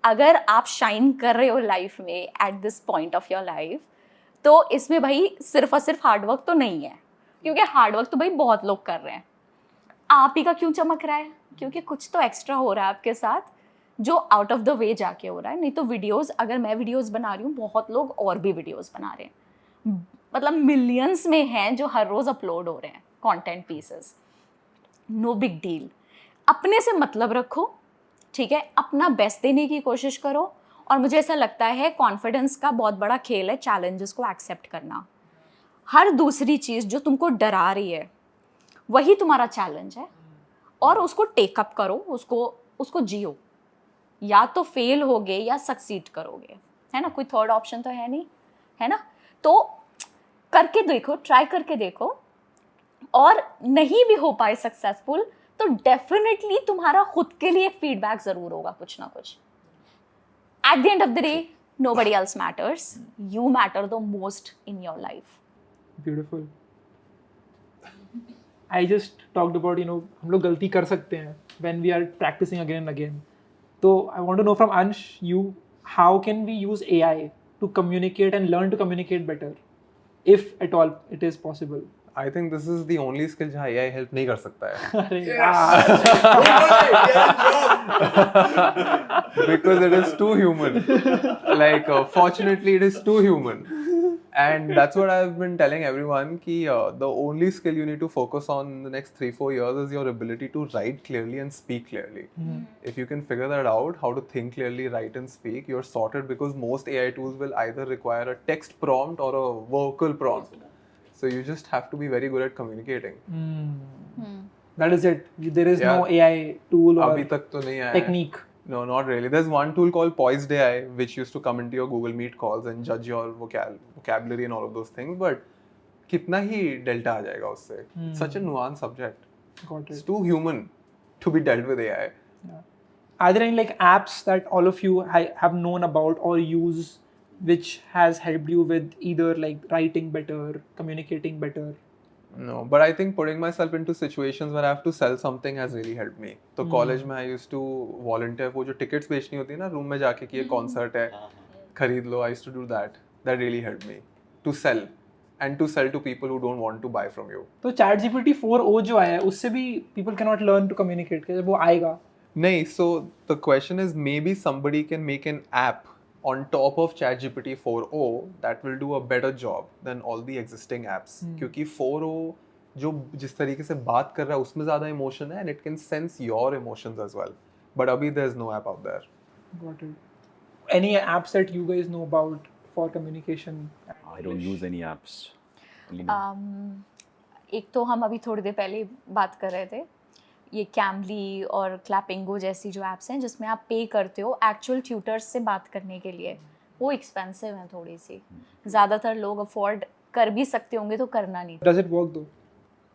अगर आप शाइन कर रहे हो लाइफ में at this point of your life, तो इसमें भाई सिर्फ और सिर्फ हार्डवर्क तो नहीं है, क्योंकि हार्डवर्क तो भाई बहुत लोग कर रहे हैं. आप ही का क्यों चमक रहा है? क्योंकि कुछ तो एक्स्ट्रा हो रहा है आपके साथ जो आउट ऑफ द वे जाके हो रहा है. नहीं तो वीडियोज़, अगर मैं वीडियोज़ बना रही हूँ, बहुत लोग और भी वीडियोज़ बना रहे हैं. मतलब मिलियंस में हैं जो हर रोज़ अपलोड हो रहे हैं content pieces. No big deal. अपने से मतलब रखो, ठीक है, अपना बेस्ट देने की कोशिश करो। और मुझे ऐसा लगता है कॉन्फिडेंस का बहुत बड़ा खेल है चैलेंजेस को एक्सेप्ट करना। हर दूसरी चीज़ जो तुमको डरा रही है वही तुम्हारा चैलेंज है, और उसको टेकअप करो, उसको जियो। या तो फेल होगे या सक्सीड करोगे, है ना, कोई थर्ड ऑप्शन तो है नहीं, है ना। तो करके देखो, ट्राई करके देखो, और नहीं भी हो पाए सक्सेसफुल तो डेफिनेटली तुम्हारा खुद के लिए फीडबैक ज़रूर होगा कुछ ना कुछ। At the end of the day nobody else matters, you matter the most in your life. Beautiful. I just talked about, हम लोग गलती कर सकते हैं when we are practicing again and again. So I want to know from Ansh, how can we use AI to communicate and learn to communicate better, if at all it is possible? I think this is the only skill जहाँ AI help नहीं कर सकता है. अरे Because it is too human. Like, fortunately, it is too human. And that's what I've been telling everyone, ki the only skill you need to focus on in the next 3-4 years is your ability to write clearly and speak clearly. If you can figure that out, how to think clearly, write and speak, you're sorted, because most AI tools will either require a text prompt or a vocal prompt. So you just have to be very good at communicating. That is it. There is no Yeah. AI tool or अभी तक तो नहीं आया है. technique. No, not really. There's one tool called Poised AI, which used to come into your Google Meet calls and judge your vocabulary and all of those things. But कितना ही delta आ जाएगा उससे? Such a nuanced subject. Got It's it. too human to be dealt with AI. Yeah. Are there any apps that all of you have known about or use, which has helped you with either writing better, communicating better? No, but I think putting myself into situations where I have to sell something has really helped me. तो college में I used to volunteer, वो जो tickets बेचनी होती है ना room में जाके कि ये concert है खरीद लो, I used to do that. That really helped me to sell and to sell to people who don't want to buy from you. तो ChatGPT 4o जो आया है उससे भी people cannot learn to communicate, कि जब वो आएगा. नहीं, so the question is maybe somebody can make an app on top of ChatGPT 4o that will do a better job than all the existing apps. क्योंकि 4o जो जिस तरीके से बात कर रहा है उसमें ज़्यादा emotion है and it can sense your emotions as well. But अभी there's no app out there. Got it. Any apps that you guys know about for communication? I don't use any apps. एक तो हम अभी थोड़ी देर पहले बात कर रहे थे, ये कैमली और क्लैपिंगो जैसी जो ऐप्स हैं जिसमें आप पे करते हो एक्चुअल ट्यूटर्स से बात करने के लिए, वो एक्सपेंसिव हैं थोड़ी सी। ज़्यादातर लोग अफोर्ड कर भी सकते होंगे तो करना नहीं। Does it work though?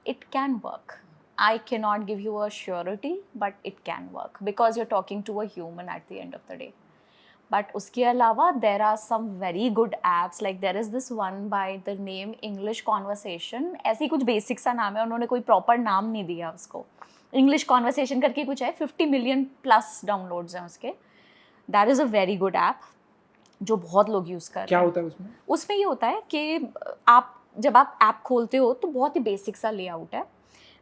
It can work. I cannot give you a surety, but it can work because you're talking to a human at the end of the day. But उसके अलावा there are some very good apps, like there is this one by the name English Conversation. ऐसी कुछ basic सा नाम है, उन्होंने कोई proper नाम नहीं दिया उसको। इंग्लिश कॉन्वर्सेशन करके कुछ है, 50 मिलियन प्लस डाउनलोड्स हैं उसके। That is a very good app जो बहुत लोग यूज़ कर रहे हैं। क्या होता है उसमें? उसमें ये होता है कि जब आप ऐप खोलते हो तो बहुत ही बेसिक सा लेआउट है,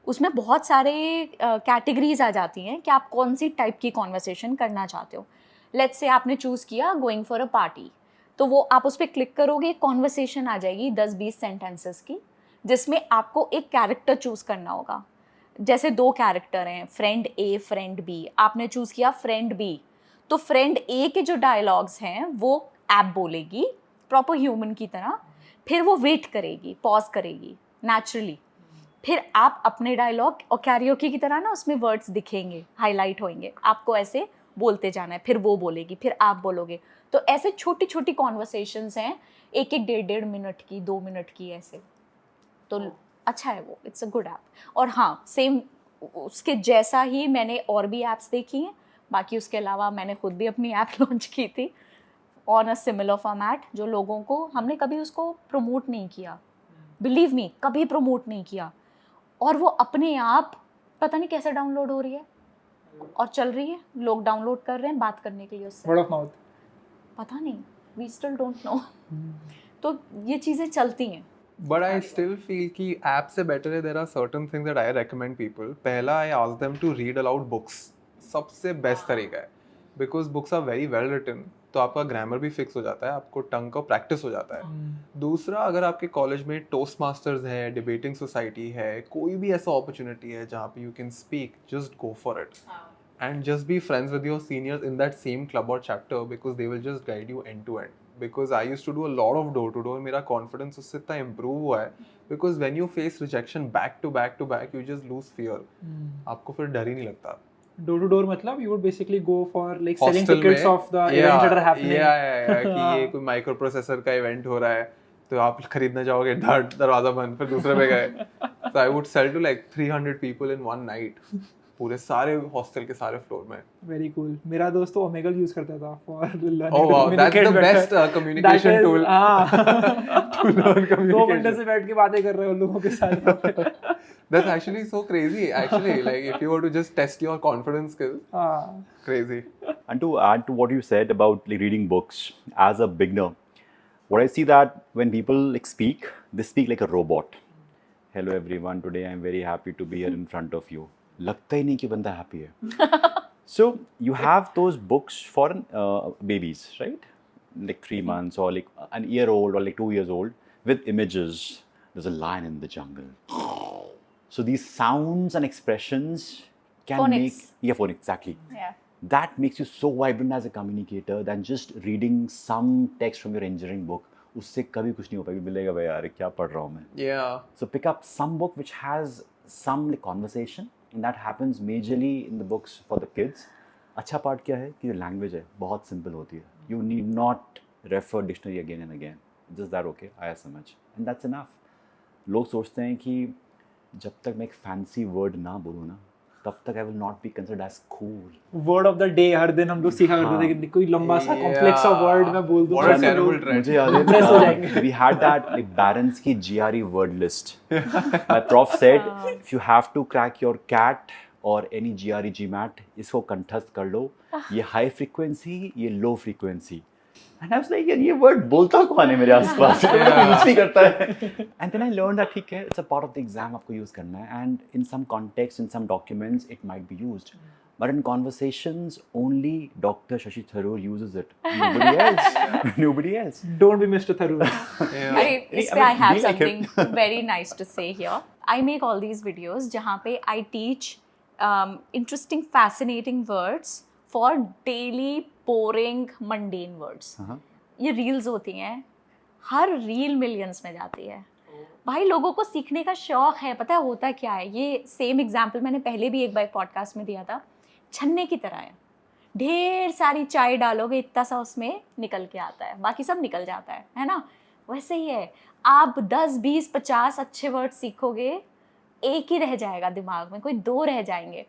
उसमें बहुत सारे कैटेगरीज आ जाती हैं कि आप कौन सी टाइप की कॉन्वर्सेशन करना चाहते हो। लेट्स से आपने चूज़ किया गोइंग फॉर अ पार्टी, तो वो आप उस पर क्लिक करोगे, एक कॉन्वर्सेशन आ जाएगी 10-20 सेंटेंसेस की, जिसमें आपको एक कैरेक्टर चूज़ करना होगा। जैसे 2 कैरेक्टर हैं, फ्रेंड ए फ्रेंड बी, आपने चूज़ किया फ्रेंड बी, तो फ्रेंड ए के जो डायलॉग्स हैं वो ऐप बोलेगी प्रॉपर ह्यूमन की तरह, फिर वो वेट करेगी, पॉज करेगी नेचुरली, फिर आप अपने डायलॉग और कैरियोके की तरह ना उसमें वर्ड्स दिखेंगे, हाईलाइट होंगे, आपको ऐसे बोलते जाना है, फिर वो बोलेगी, फिर आप बोलोगे। तो ऐसे छोटी छोटी कॉन्वर्सेशंस हैं, 1-1, 1.5 मिनट की, 2 मिनट की, ऐसे। तो अच्छा है वो, इट्स अ गुड ऐप। और हाँ, सेम उसके जैसा ही मैंने और भी ऐप्स देखी हैं, बाकी उसके अलावा मैंने खुद भी अपनी ऐप लॉन्च की थी ऑन अ सिमिलर फॉर्मेट, जो लोगों को हमने कभी उसको प्रमोट नहीं किया, बिलीव मी, कभी प्रमोट नहीं किया, और वो अपने आप पता नहीं कैसे डाउनलोड हो रही है और चल रही है, लोग डाउनलोड कर रहे हैं बात करने के लिए उससे। Word of mouth. पता नहीं, वी स्टिल डोंट नो। तो ये चीज़ें चलती हैं। But I still feel कि app से better है, there are certain things that I recommend people. पहला, I ask them to read aloud books. सबसे बेस्ट तरीका है, because books are very well written, तो आपका ग्रामर भी फिक्स हो जाता है, आपको टंग का प्रैक्टिस हो जाता है। दूसरा, अगर आपके कॉलेज में टोस्ट मास्टर्स है, डिबेटिंग सोसाइटी है, कोई भी ऐसा अपॉर्चुनिटी है जहाँ पे you can speak, just go for it and just be friends with your seniors in that same club or chapter because they will just guide you end to end. Because I used to do a lot of door to door, मेरा confidence उससे इतना improve हुआ है because when you face rejection back to back to back, you just lose fear. आपको फिर डर ही नहीं लगता. डोर टू डोर मतलब you would basically go for like selling Hostel tickets में, of the events that are happening. कि ये कोई माइक्रो प्रोसेसर का इवेंट हो रहा है तो आप खरीदना चाहोगे, दरवाजा बंद, फिर दूसरे पे गए. So I would sell to like 300 people in one night. पूरे सारे हॉस्टल के सारे फ्लोर में. Very cool. मेरा दोस्त तो Omegle use करता था for learning Oh to wow, that's communicate the better. best communication That is- tool. हाँ. To learn 2 घंटे communication. से बैठ के बातें कर रहे हो लोगों के साथ. That's actually so crazy. Actually, like if you were to just test your confidence skills, हाँ. crazy. And to add to what you said about like, reading books as a beginner, what I see that when people like speak, they speak like a robot. Hello everyone, today I am very happy to be here in front of you. लगता ही नहीं कि बंदा happy है. So you have those books for babies, right? Like 3 months or like an year old or like 2 years old with images. There's a lion in the jungle. So these sounds and expressions can Phonics. make phonics exactly. Yeah. That makes you so vibrant as a communicator than just reading some text from your engineering book. उससे कभी कुछ नहीं हो पाएगा, मिलेगा भाई यार क्या पढ़ रहा हूँ मैं. Yeah. So pick up some book which has some like conversation, and that happens majorly in the books for the kids. अच्छा पार्ट क्या है कि जो लैंग्वेज है बहुत सिंपल होती है. You need not refer dictionary again and again. Just that okay, आया समझ, and that's enough. लोग सोचते हैं कि जब तक मैं एक फैंसी वर्ड ना बोलूँ ना तब तक I will not be considered as cool. Word of the day हर दिन हम लोग सीखा करते थे कि कोई लंबा सा complex सा word मैं बोल दूँ. What a तो terrible लोग- trend. मुझे याद Impress हो है जाएंगे. we had that like Barron's की GRE word list. My prof said if you have to crack your cat or any GRE GMAT, इसको कंठस्थ कर लो. ये high frequency, ये low frequency. And I was like, यार ये word बोलता कौन है मेरे आसपास? तो मैं यूज नहीं करता है. And then I learned that ठीक है, it's a part of the exam आपको use करना है. And in some context, in some documents, it might be used. But in conversations, only Dr. Shashi Tharoor uses it. Nobody else. Nobody else. Don't be Mr. Tharoor. Yeah. I, इस पे I mean, have be like him. something very nice to say here. I make all these videos जहाँ पे I teach interesting, fascinating words for daily boring, mundane words. Uh-huh. ये reels होती हैं, हर reel millions में जाती है. भाई लोगों को सीखने का शौक है. पता है होता क्या है, ये सेम एग्जाम्पल मैंने पहले भी एक बार पॉडकास्ट में दिया था. छन्ने की तरह है, ढेर सारी चाय डालोगे इतना सा उसमें निकल के आता है, बाकी सब निकल जाता है ना. वैसे ही है, आप 10, 20, 50 अच्छे वर्ड सीखोगे, एक ही रह जाएगा दिमाग में, कोई 2 रह जाएंगे.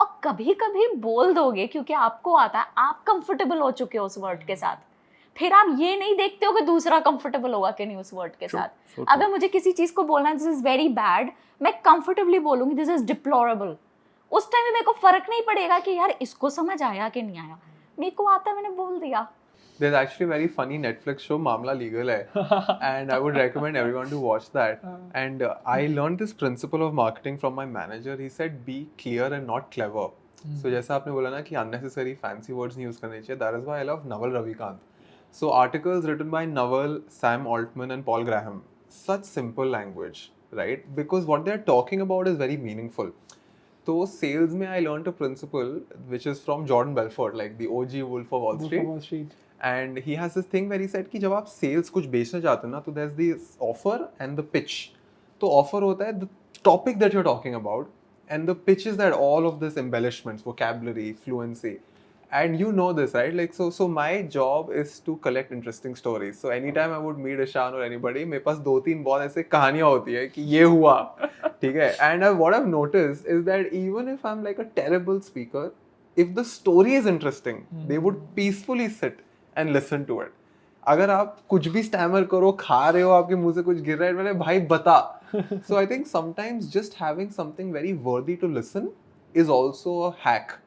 और कभी कभी बोल दोगे क्योंकि आपको आता है, आप कंफर्टेबल हो चुके हो उस वर्ड के साथ. फिर आप ये नहीं देखते हो कि दूसरा कंफर्टेबल होगा कि नहीं उस वर्ड के साथ. so अगर मुझे किसी चीज़ को बोलना है दिस इज़ वेरी बैड, मैं कंफर्टेबली बोलूँगी दिस इज़ डिप्लोरेबल. उस टाइम में मेरे को फ़र्क नहीं पड़ेगा कि यार इसको समझ आया कि नहीं आया. मेरे को आता है, मैंने बोल दिया. There's actually a very funny Netflix show, Mamla Legal hai, and I would recommend everyone to watch that. And I learned this principle of marketing from my manager. He said, "Be clear and not clever." So जैसा आपने बोला ना कि unnecessary fancy words नहीं use करने चाहिए. That is why I love Naval Ravikant. So articles written by Naval, Sam Altman, and Paul Graham. Such simple language, right? Because what they're talking about is very meaningful. So sales में I learned a principle which is from Jordan Belfort, like the OG Wolf of Wall Street. Wall Street. And he has this thing where he said कि जब आप sales कुछ बेचना चाहते हो ना, तो there's this offer and the pitch. तो offer होता है the topic that you're talking about, and the pitch is that all of this embellishments, vocabulary, fluency. And you know this, right? Like so my job is to collect interesting stories. So anytime I would meet Ishan or anybody, मेरे पास 2-3 बहुत ऐसे कहानियाँ होती है कि ये हुआ, ठीक है? And what I've noticed is that even if I'm like a terrible speaker, if the story is interesting, they would peacefully sit and listen to it. अगर आप कुछ भी स्टैमर करो, खा रहे हो, आपके मुंह से कुछ गिर रहा है, मैंने भाई बता. So I think sometimes just having something very worthy to listen is also a hack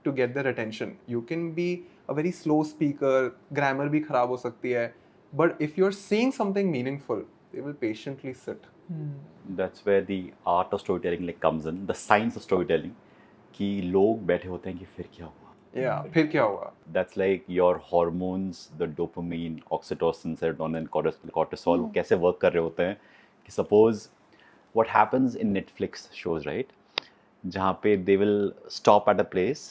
to get their attention. You can be a very slow speaker, grammar भी खराब हो सकती है, but if you're saying something meaningful, they will patiently sit. That's where the art of storytelling like comes in, the science of storytelling. कि लोग बैठे होते हैं कि फिर क्या हुआ. Yeah, फिर क्या हुआ? That's like your hormones, the dopamine, oxytocin, serotonin, cortisol, वो कैसे work कर रहे होते हैं कि suppose what happens in Netflix shows, right? जहाँ पे they will stop at a place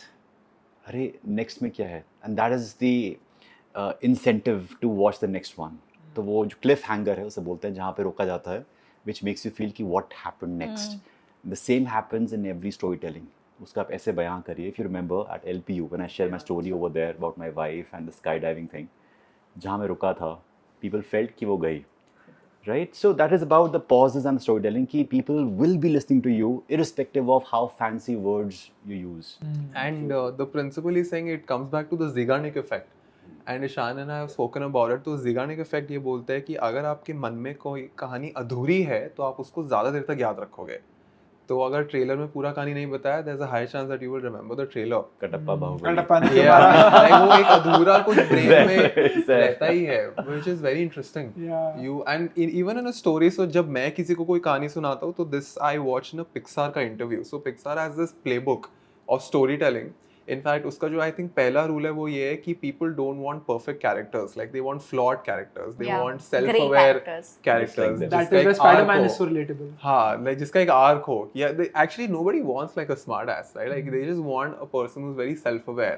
अरे नेक्स्ट में क्या है, and that is the incentive to watch the next one. तो वो जो क्लिफ हैंगर है उसे बोलते हैं, जहाँ पे रोका जाता है, विच मेक्स यू फील कि what happened next. The same happens in every story telling. उसका आप ऐसे बयां करिए. If you remember at LPU when I share my story over there about my wife and the sky diving thing, जहाँ मैं रुका था, पीपल फेल्ट कि वो गई. Right? So that is about the pauses and storytelling. Ki people will be listening to you irrespective of how fancy words you use. And the principle is saying it comes back to the Zeigarnik effect. And Ishan and I have spoken about it. तो Zeigarnik effect ये बोलता है कि अगर आपके मन में कोई कहानी अधूरी है तो आप उसको ज़्यादा देर तक याद रखोगे. तो अगर ट्रेलर में पूरा कहानी नहीं बताया, there's a high chance that you will remember the trailer. Katappa Bahubali. Kattappa ने Yeah, like वो एक अधूरा कुछ ब्रेन में Exactly. रहता ही है, which is very interesting. Yeah. You and even in a story, so जब मैं किसी को कोई कहानी सुनाता हूँ तो this I watch in a Pixar का interview. So Pixar has this playbook of storytelling. In fact, उसका जो I think पहला rule है वो ये है कि people don't want perfect characters, like they want flawed characters, they Yeah. want Great self-aware characters. characters. Just like That जिसका is why एक Spider-Man arc is हो. so relatable. हाँ, like जिसका एक arc हो. Yeah, actually nobody wants like a smart ass, right? Like they just want a person who's very self-aware.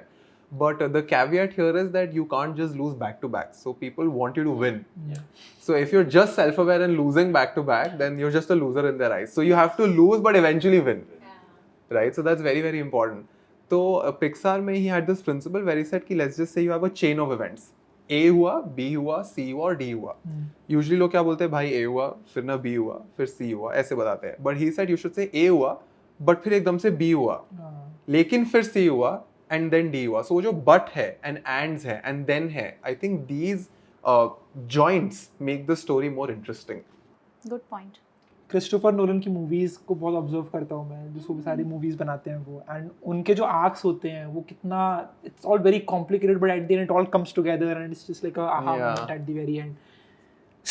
But the caveat here is that you can't just lose back to back. So people want you to win. Yeah. So if you're just self-aware and losing back to back, then you're just a loser in their eyes. So you have to lose but eventually win, right? So that's very, very important. So Pixar में he had this principle where he said कि let's just say you have a chain of events. A हुआ, B हुआ, C हुआ और D हुआ. Usually लोग क्या बोलते हैं, भाई A हुआ, फिर ना B हुआ, फिर C हुआ, ऐसे बताते हैं. But he said you should say A हुआ, but फिर एकदम से B हुआ, लेकिन फिर C हुआ and then D हुआ. So वो जो but है and ands है and then है, I think these joints make the story more interesting. Good point. Christopher Nolan की मूवीज़ को बहुत ऑब्जर्व करता हूँ मैं, जो सारी मूवीज़ बनाते हैं वो, एंड उनके जो आर्क्स होते हैं वो कितना, it's all very complicated but at the end it all comes together and it's just like a aha moment at the very end.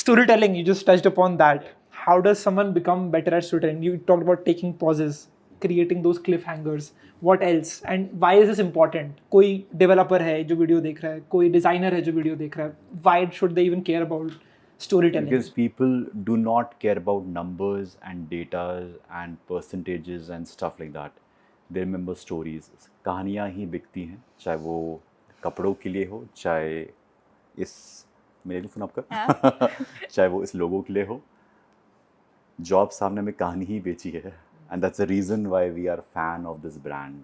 Storytelling, you just touched upon that. How does someone become better at storytelling? You talked about taking pauses, creating those cliffhangers. What else? And why is this important? कोई developer है जो video देख रहा है, कोई designer है जो video देख रहा है, why should they even care about storytelling? Because people do not care about numbers and data and percentages and stuff like that. They remember stories. कहानियाँ ही बिकती हैं, चाहे वो कपड़ों के लिए हो, चाहे इस मेरे लिए सुना आपका चाहे वो इस लोगों के लिए हो. जॉब सामने में कहानी ही बेची है, and that's the reason why we are a fan of this brand.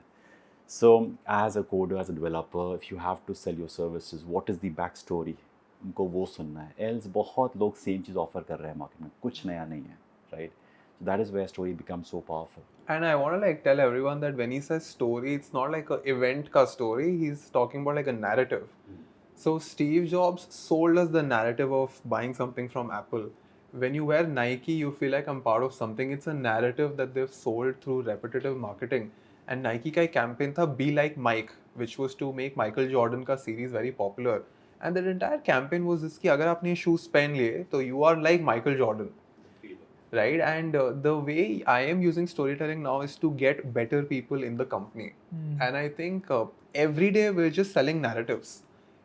So as a coder, as a developer, if you have to sell your services, what is the backstory? उनको वो सुनना है. Else बहुत लोग same चीज़ offer कर रहे हैं market में, कुछ नया नहीं है, right? So that is where story becomes so powerful. And I want to like tell everyone that when he says story, it's not like a event ka story. He's talking about like a narrative. So Steve Jobs sold us the narrative of buying something from Apple. When you wear Nike, you feel like I'm part of something. It's a narrative that they've sold through repetitive marketing. And Nike का एक campaign था Be Like Mike, which was to make Michael Jordan का series very popular. And that entire campaign was this कि अगर आपने shoes पहन लिए तो you are like Michael Jordan, right? And the way I am using storytelling now is to get better people in the company. And I think every day we're just selling narratives.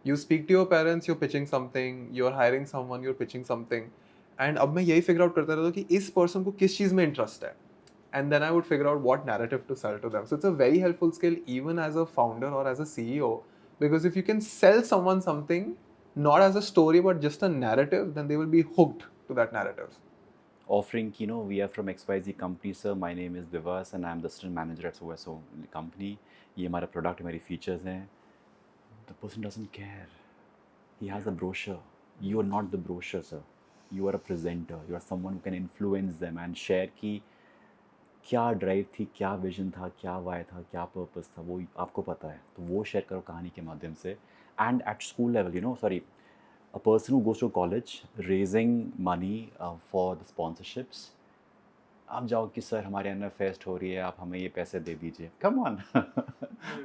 You speak to your parents, you're pitching something, you're hiring someone, you're pitching something. And अब मैं यही figure out करता रहता हूँ कि इस person को किस चीज़ में interest है. And then I would figure out what narrative to sell to them. So it's a very helpful skill even as a founder or as a CEO. Because if you can sell someone something, not as a story but just a narrative, then they will be hooked to that narrative. Offering, we are from XYZ company, sir. My name is Divas and I'm the assistant manager at so company. ये हमारा product, हमारी features हैं. The person doesn't care. He has a brochure. You are not the brochure, sir. You are a presenter. You are someone who can influence them and share कि क्या drive थी, क्या vision था, क्या Y था, क्या purpose था, वो आपको पता है. तो वो शेयर करो कहानी के माध्यम से. And at school level, a person who goes to college raising money for the sponsorships, आप जाओ कि सर हमारे अंदर फेस्ट हो रही है, आप हमें ये पैसे दे दीजिए. कम ऑन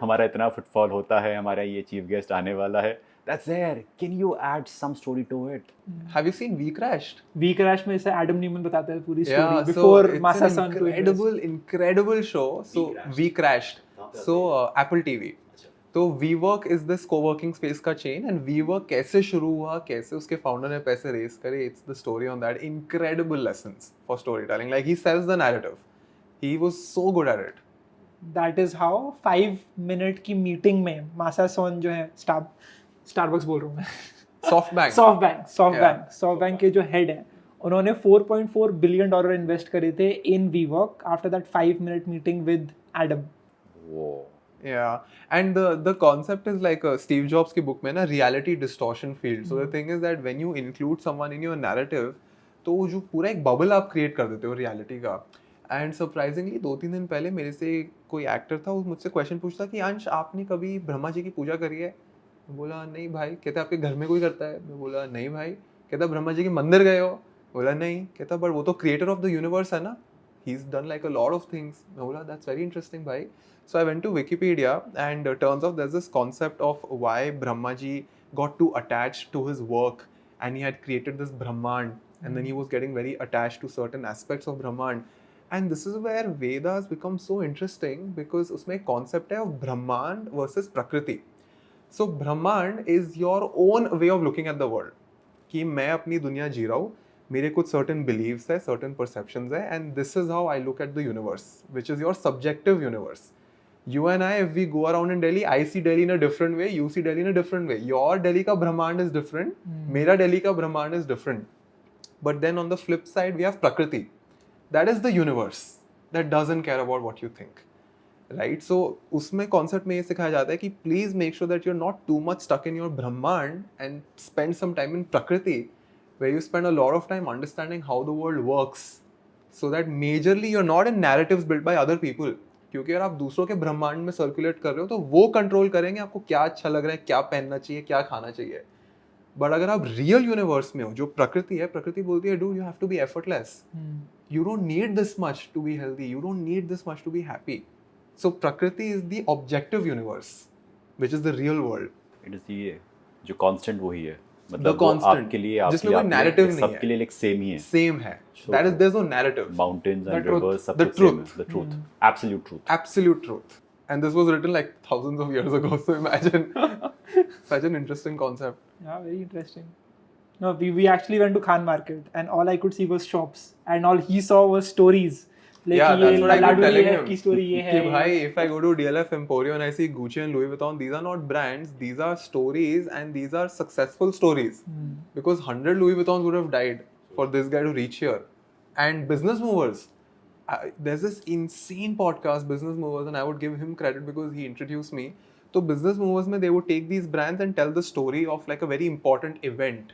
हमारा इतना फुटफॉल होता है, हमारा ये चीफ गेस्ट आने वाला है. That's there. Can you add some story to it? Have you seen We Crashed? We Crashed में से एडम न्यूमन बताता है पूरी Yeah, story so before it's मासा an sun to incredible show. So We Crashed. So Apple TV. तो WeWork is this co-working space का chain, and WeWork कैसे शुरू हुआ, कैसे उसके फाउंडर ने पैसे रेस करे, it's the story on that. Incredible lessons for storytelling. Like he sells the narrative. He was so good at it. That is how 5 minute की मीटिंग में मासा सोन जो है स्टारबक्स बोल रहा हूँ मैं SoftBank. सॉफ्ट बैंक के जो हेड हैं उन्होंने $4.4 बिलियन इन्वेस्ट करे थे in WeWork after that 5 minute meeting with Adam. वो Yeah, and the concept is like Steve Jobs की book में ना reality distortion field. So the thing is that when you include someone in your narrative, तो वो जो पूरा एक bubble आप create कर देते हो reality का. And surprisingly 2-3 दिन पहले मेरे से कोई एक्टर था, वो मुझसे क्वेश्चन पूछता कि अंश आपने कभी ब्रह्मा जी की पूजा करी है? मैं बोला नहीं भाई. कहता आपके घर में कोई करता है? मैं बोला नहीं भाई. कहता ब्रह्मा जी के मंदिर गए हो? बोला नहीं. कहता बट वो तो क्रिएटर ऑफ द यूनिवर्स है ना. He's done like a lot of things. मैं बोला that's very interesting भाई. So I went to Wikipedia and turns out there's this concept of why Brahma ji got too attached to his work and he had created this Brahmand and then he was getting very attached to certain aspects of Brahmand. And this is where Vedas become so interesting because उसमें एक concept है of Brahmand versus Prakriti. So Brahmand is your own way of looking at the world. कि मैं अपनी दुनिया जी रहा हूँ, मेरे कुछ certain beliefs है, certain perceptions है, and this is how I look at the universe, which is your subjective universe. You and I, if we go around in Delhi, I see Delhi in a different way, you see Delhi in a different way. Your Delhi ka Brahmand is different, mera Delhi ka Brahmand is different. But then on the flip side, we have Prakriti. That is the universe that doesn't care about what you think. Right? So, उसमें concept में ये सिखाया जाता है कि please make sure that you're not too much stuck in your Brahmand and spend some time in Prakriti, where you spend a lot of time understanding how the world works. So that majorly you're not in narratives built by other people. क्योंकि अगर आप दूसरों के ब्रह्मांड में circulate कर रहे हो तो वो कंट्रोल करेंगे आपको क्या अच्छा लग रहा है, क्या पहनना चाहिए, क्या खाना चाहिए. बट अगर आप रियल यूनिवर्स में हो, जो प्रकृति है, प्रकृति बोलती है do you have to be effortless. You don't need this much to be healthy, you don't need this much to be happy. So prakriti is the objective universe which is the real world. It is ये जो constant वही है, The मतलब वो constant, आपके लिए जिसमें कोई narrative नहीं है. सबके लिए लाइक सेम ही है. सेम है. So that is there is no narrative. Mountains The and truth. Rivers सब The कुछ सेम है. truth. The truth, absolute truth. Absolute truth. And this was written like thousands of years ago. So imagine such an interesting concept. Yeah, very interesting. No, we actually went to Khan Market and all I could see was shops and all he saw was stories. Like Yeah, that's what I keep लाडू telling ये है, him. की story ये है. कि भाई, if I go to DLF Emporio and I see Gucci and Louis Vuitton, these are not brands, these are stories and these are successful stories. Because 100 Louis Vuittons would have died for this guy to reach here. And business movers. There's this insane podcast, Business Movers, and I would give him credit because he introduced me. So Business Movers में they would take these brands and tell the story of like a very important event.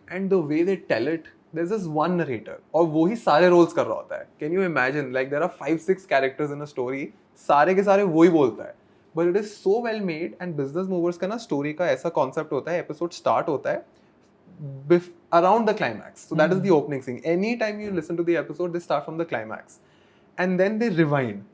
And the way they tell it, there's this one narrator और वो ही सारे roles कर रहा होता है. Can you imagine? Like there are 5-6 characters in a story, सारे के सारे वो ही बोलता है. But it is so well made and Business Movers का ना story का ऐसा concept होता है, episode start होता है around the climax. So that is the opening scene. Anytime you listen to the episode, they start from the climax. And then they rewind.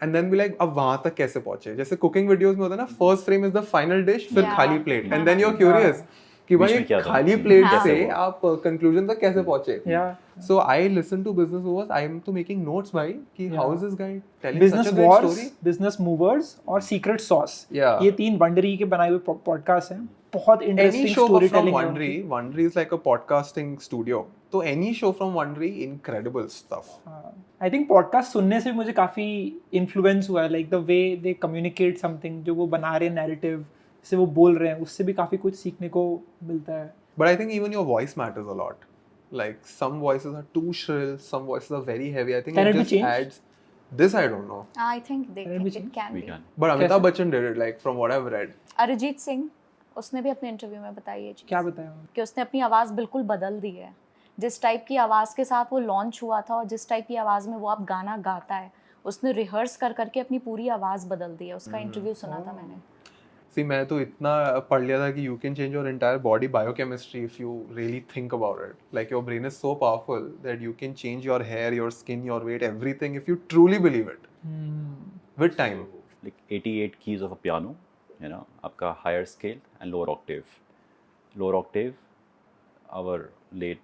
And then be like, अब वहाँ तक कैसे पहुँचे? जैसे cooking videos में होता है ना, first frame is the final dish, फिर Yeah. खाली plate. And then you're curious कि भाई बीच में क्या था? खाली plate हाँ. से आप conclusion तक कैसे पहुँचे? Yeah. So I listen to Business Movers. I am to making notes भाई कि how is this guy telling Business such a great Wars, story? Business Movers और Secret Sauce. Yeah. ये 3 वंडरी के बनाए हुए पॉडकास्ट हैं. बहुत Any interesting show story from telling. Wondery is like a podcasting studio. So any show from Wondery, incredible stuff. I think podcast सुनने से मुझे काफी इन्फ्लुएंस हुआ है. Like the way they communicate something, जो वो बना रहे हैं नैरेटिव से वो बोल रहे हैं, उससे भी काफी कुछ सीखने को मिलता है. But I think even your voice matters a lot. Like some voices are too shrill, some voices are very heavy. I think Can it it be just changed? adds. This I don't know. I think they Can it be it changed? can We be. can. But Amitabh कैसे? Bachchan did it, like from what I've read. Arijit Singh, उसने भी अपने interview में बताई ये चीज़ क्या बताया? कि उसने अपनी आवाज़ बिल्कुल बदल दी है. जिस टाइप की आवाज़ के साथ वो लॉन्च हुआ था और जिस टाइप की आवाज़ में वो अब गाना गाता है, उसने रिहर्स कर करके अपनी पूरी आवाज़ बदल दी है. उसका इंटरव्यू सुना था मैंने. See, मैं तो इतना पढ़ लिया था कि you can change your entire body biochemistry if you really think about it. Like your brain is so powerful that you can change your hair, your skin, your weight, everything if you truly believe it. With time. Like 88 keys of a piano, you know, आपका higher scale and lower octave. Lower octave, our late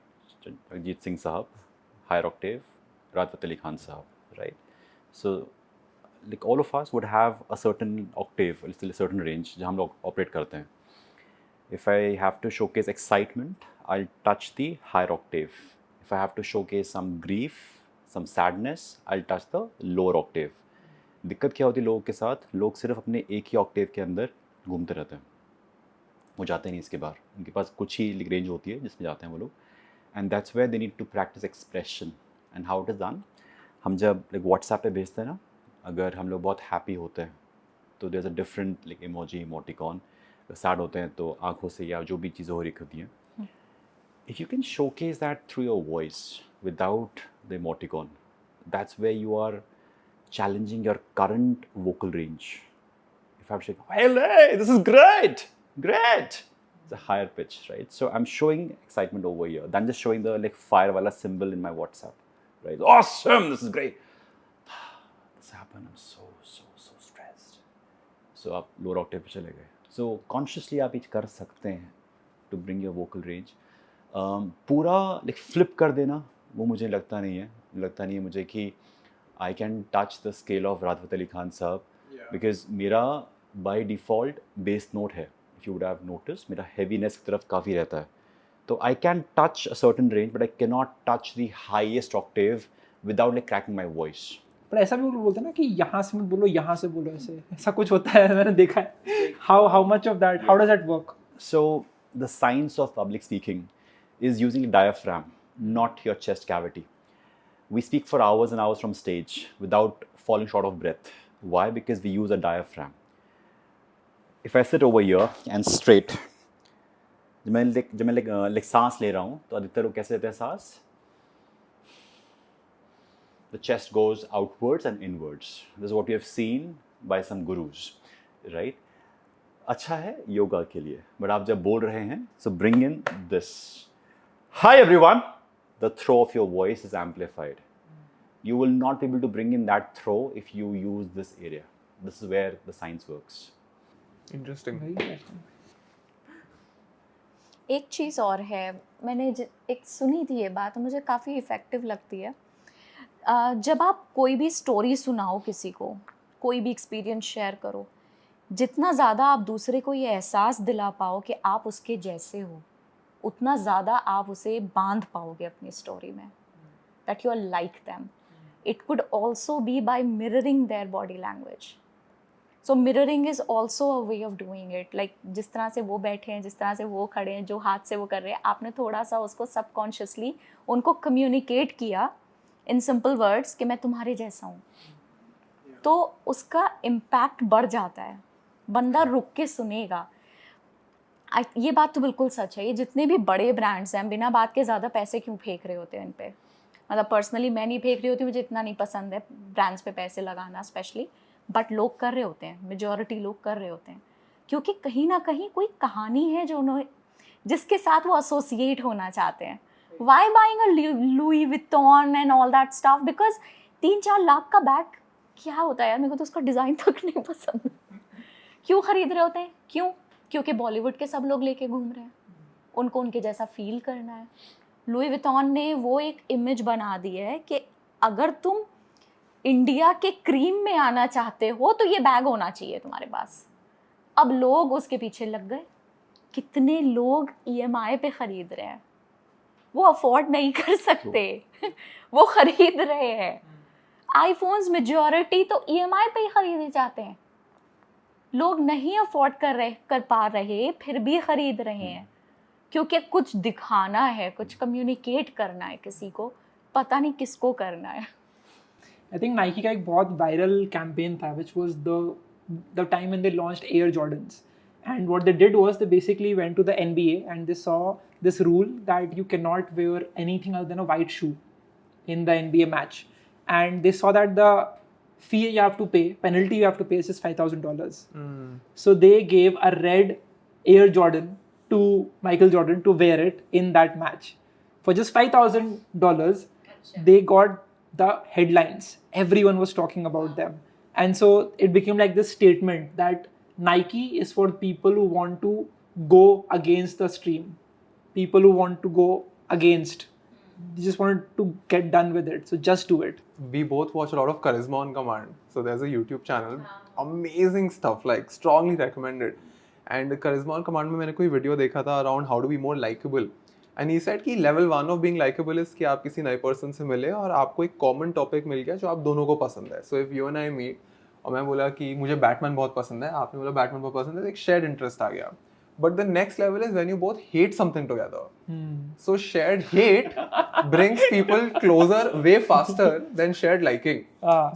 Ajit Singh Sahab, higher octave, Rahat Fateh Ali Khan Sahab, right? So, like all of us would have a certain octave, a certain range जहाँ हम लोग operate करते हैं. If I have to showcase excitement, I'll touch the higher octave. If I have to showcase some grief, some sadness, I'll touch the lower octave. दिक्कत क्या होती है लोगों के साथ, लोग सिर्फ अपने एक ही ऑक्टेव के अंदर घूमते रहते हैं, वो जाते नहीं इसके बाहर, उनके पास कुछ ही रेंज होती है जिसमें जाते हैं वो लोग, and that's where they need to practise expression and how it is done. हम जब लाइक व्हाट्सएप पे भेजते हैं ना, अगर हम लोग बहुत हैप्पी होते हैं तो there is a different like emoji emoticon, sad होते हैं तो आंखों से या जो भी चीज़ें हो रही होती हैं, if you can showcase that through your voice without the emoticon, that's where you are challenging your current vocal range. If I'm saying, hey, this is great, great, it's a higher pitch, right? So I'm showing excitement over here than just showing the like fire wala symbol in my WhatsApp, right? Awesome, this is great. This happened, I'm so stressed. So आप lower octave पे चले गए. So consciously आप ये कर सकते हैं to bring your vocal range. पूरा लाइक फ्लिप कर देना वो मुझे लगता नहीं है मुझे कि I can touch the scale of राहत अली खान साहब, बिकॉज मेरा बाय डिफ़ॉल्ट बेस नोट है, if you would have notice मेरा हैवीनेस की तरफ काफ़ी रहता है, तो I can touch a certain range but I can not touch the highest Octave without like cracking my voice. पर ऐसा भी लोग बोलते हैं ना कि यहाँ से मत बोलो, यहाँ से बोलो, ऐसा कुछ होता है, मैंने देखा है। How much of that, how does that work? So the science of public speaking is using diaphragm, not your chest cavity. We speak for hours and hours from stage without falling short of breath. Why? Because we use a diaphragm. If I sit over here and straight, जब मैं सांस ले रहा हूँ तो अधिकतर लोग कैसे लेते हैं सांस? The chest goes outwards and inwards. This is what we have seen by some gurus, right? अच्छा है योगा के लिए, but आप जब बोल रहे हैं, so bring in this. Hi everyone, the throw of your voice is amplified. You will not be able to bring in that throw if you use this area. This is where the science works. Interesting. एक चीज़ और है, मैंने एक सुनी थी ये बात, मुझे काफ़ी इफ़ेक्टिव लगती है। जब आप कोई भी स्टोरी सुनाओ किसी को, कोई भी एक्सपीरियंस शेयर करो, जितना ज़्यादा आप दूसरे को ये एहसास दिला पाओ कि आप उसके जैसे हो, उतना ज़्यादा आप उसे बांध पाओगे अपनी स्टोरी में, that you are like them. It could also be by mirroring their body language. So mirroring is also a way of doing it, like जिस तरह से वो बैठे हैं, जिस तरह से वो खड़े हैं, जो हाथ से वो कर रहे हैं, आपने थोड़ा सा उसको सबकॉन्शियसली उनको कम्युनिकेट किया इन सिंपल वर्ड्स कि मैं तुम्हारे जैसा हूँ, तो उसका इम्पैक्ट बढ़ जाता है, बंदा रुक के सुनेगा। ये बात तो बिल्कुल सच है। ये जितने भी बड़े ब्रांड्स हैं, बिना बात के ज़्यादा पैसे क्यों फेंक रहे होते हैं इन पे? मतलब पर्सनली मैं नहीं फेंक रही होती, मुझे इतना नहीं पसंद है ब्रांड्स पे पैसे लगाना स्पेशली, बट लोग कर रहे होते हैं, मेजॉरिटी लोग कर रहे होते हैं, क्योंकि कहीं ना कहीं कोई कहानी है जो उन्होंने, जिसके साथ वो एसोसिएट होना चाहते हैं। Why buying a Louis Vuitton and all that stuff? Because 3-4 lakh का बैग क्या होता है यार, मेरे को तो उसका डिज़ाइन तक नहीं पसंद। क्यों ख़रीद रहे होते हैं? क्यों? क्योंकि बॉलीवुड के सब लोग लेके घूम रहे हैं, उनको उनके जैसा फील करना है। लुई विटॉन ने वो एक इमेज बना दी है कि अगर तुम इंडिया के क्रीम में आना चाहते हो तो ये बैग होना चाहिए तुम्हारे पास। अब लोग उसके पीछे लग गए। कितने लोग EMI पे ख़रीद रहे हैं, वो अफोर्ड नहीं कर सकते वो ख़रीद रहे हैं। आईफोन्स मेजॉरिटी तो EMI पे ही ख़रीदे जाते हैं, लोग नहीं अफोर्ड कर पा रहे फिर भी ख़रीद रहे हैं, क्योंकि कुछ दिखाना है, कुछ कम्युनिकेट करना है किसी को, पता नहीं किसको करना है। आई थिंक नाइकी का एक बहुत वायरल कैंपेन था which was the time when they launched air Jordans, and what they did was they basically went to the NBA and they saw this rule that you cannot wear anything other than a white shoe in the NBA match, and they saw that the fee you have to pay, penalty you have to pay is just $5,000. So they gave a red Air Jordan to Michael Jordan to wear it in that match for just $5,000. They got the headlines, everyone was talking about them, and so it became like this statement that Nike is for people who want to go against the stream, people who want to go against, they just want to get done with it, so just do it. We both watch a lot of Charisma on Command, so there's a YouTube channel, amazing stuff, like strongly recommended. And Charisma on Command में मैंने कोई video देखा था around how to be more likable, and he said कि level 1 of being likable is कि आप किसी नए person से मिले और आपको एक common topic मिल गया जो आप दोनों को पसंद है. So if you and I meet और मैं बोला कि मुझे बैटमैन बहुत पसंद है, आपने बोला बैटमैन बहुत पसंद है, एक शेयर्ड इंटरेस्ट आ गया. But the next level is when you both hate something together. So shared hate brings people closer way faster than shared liking.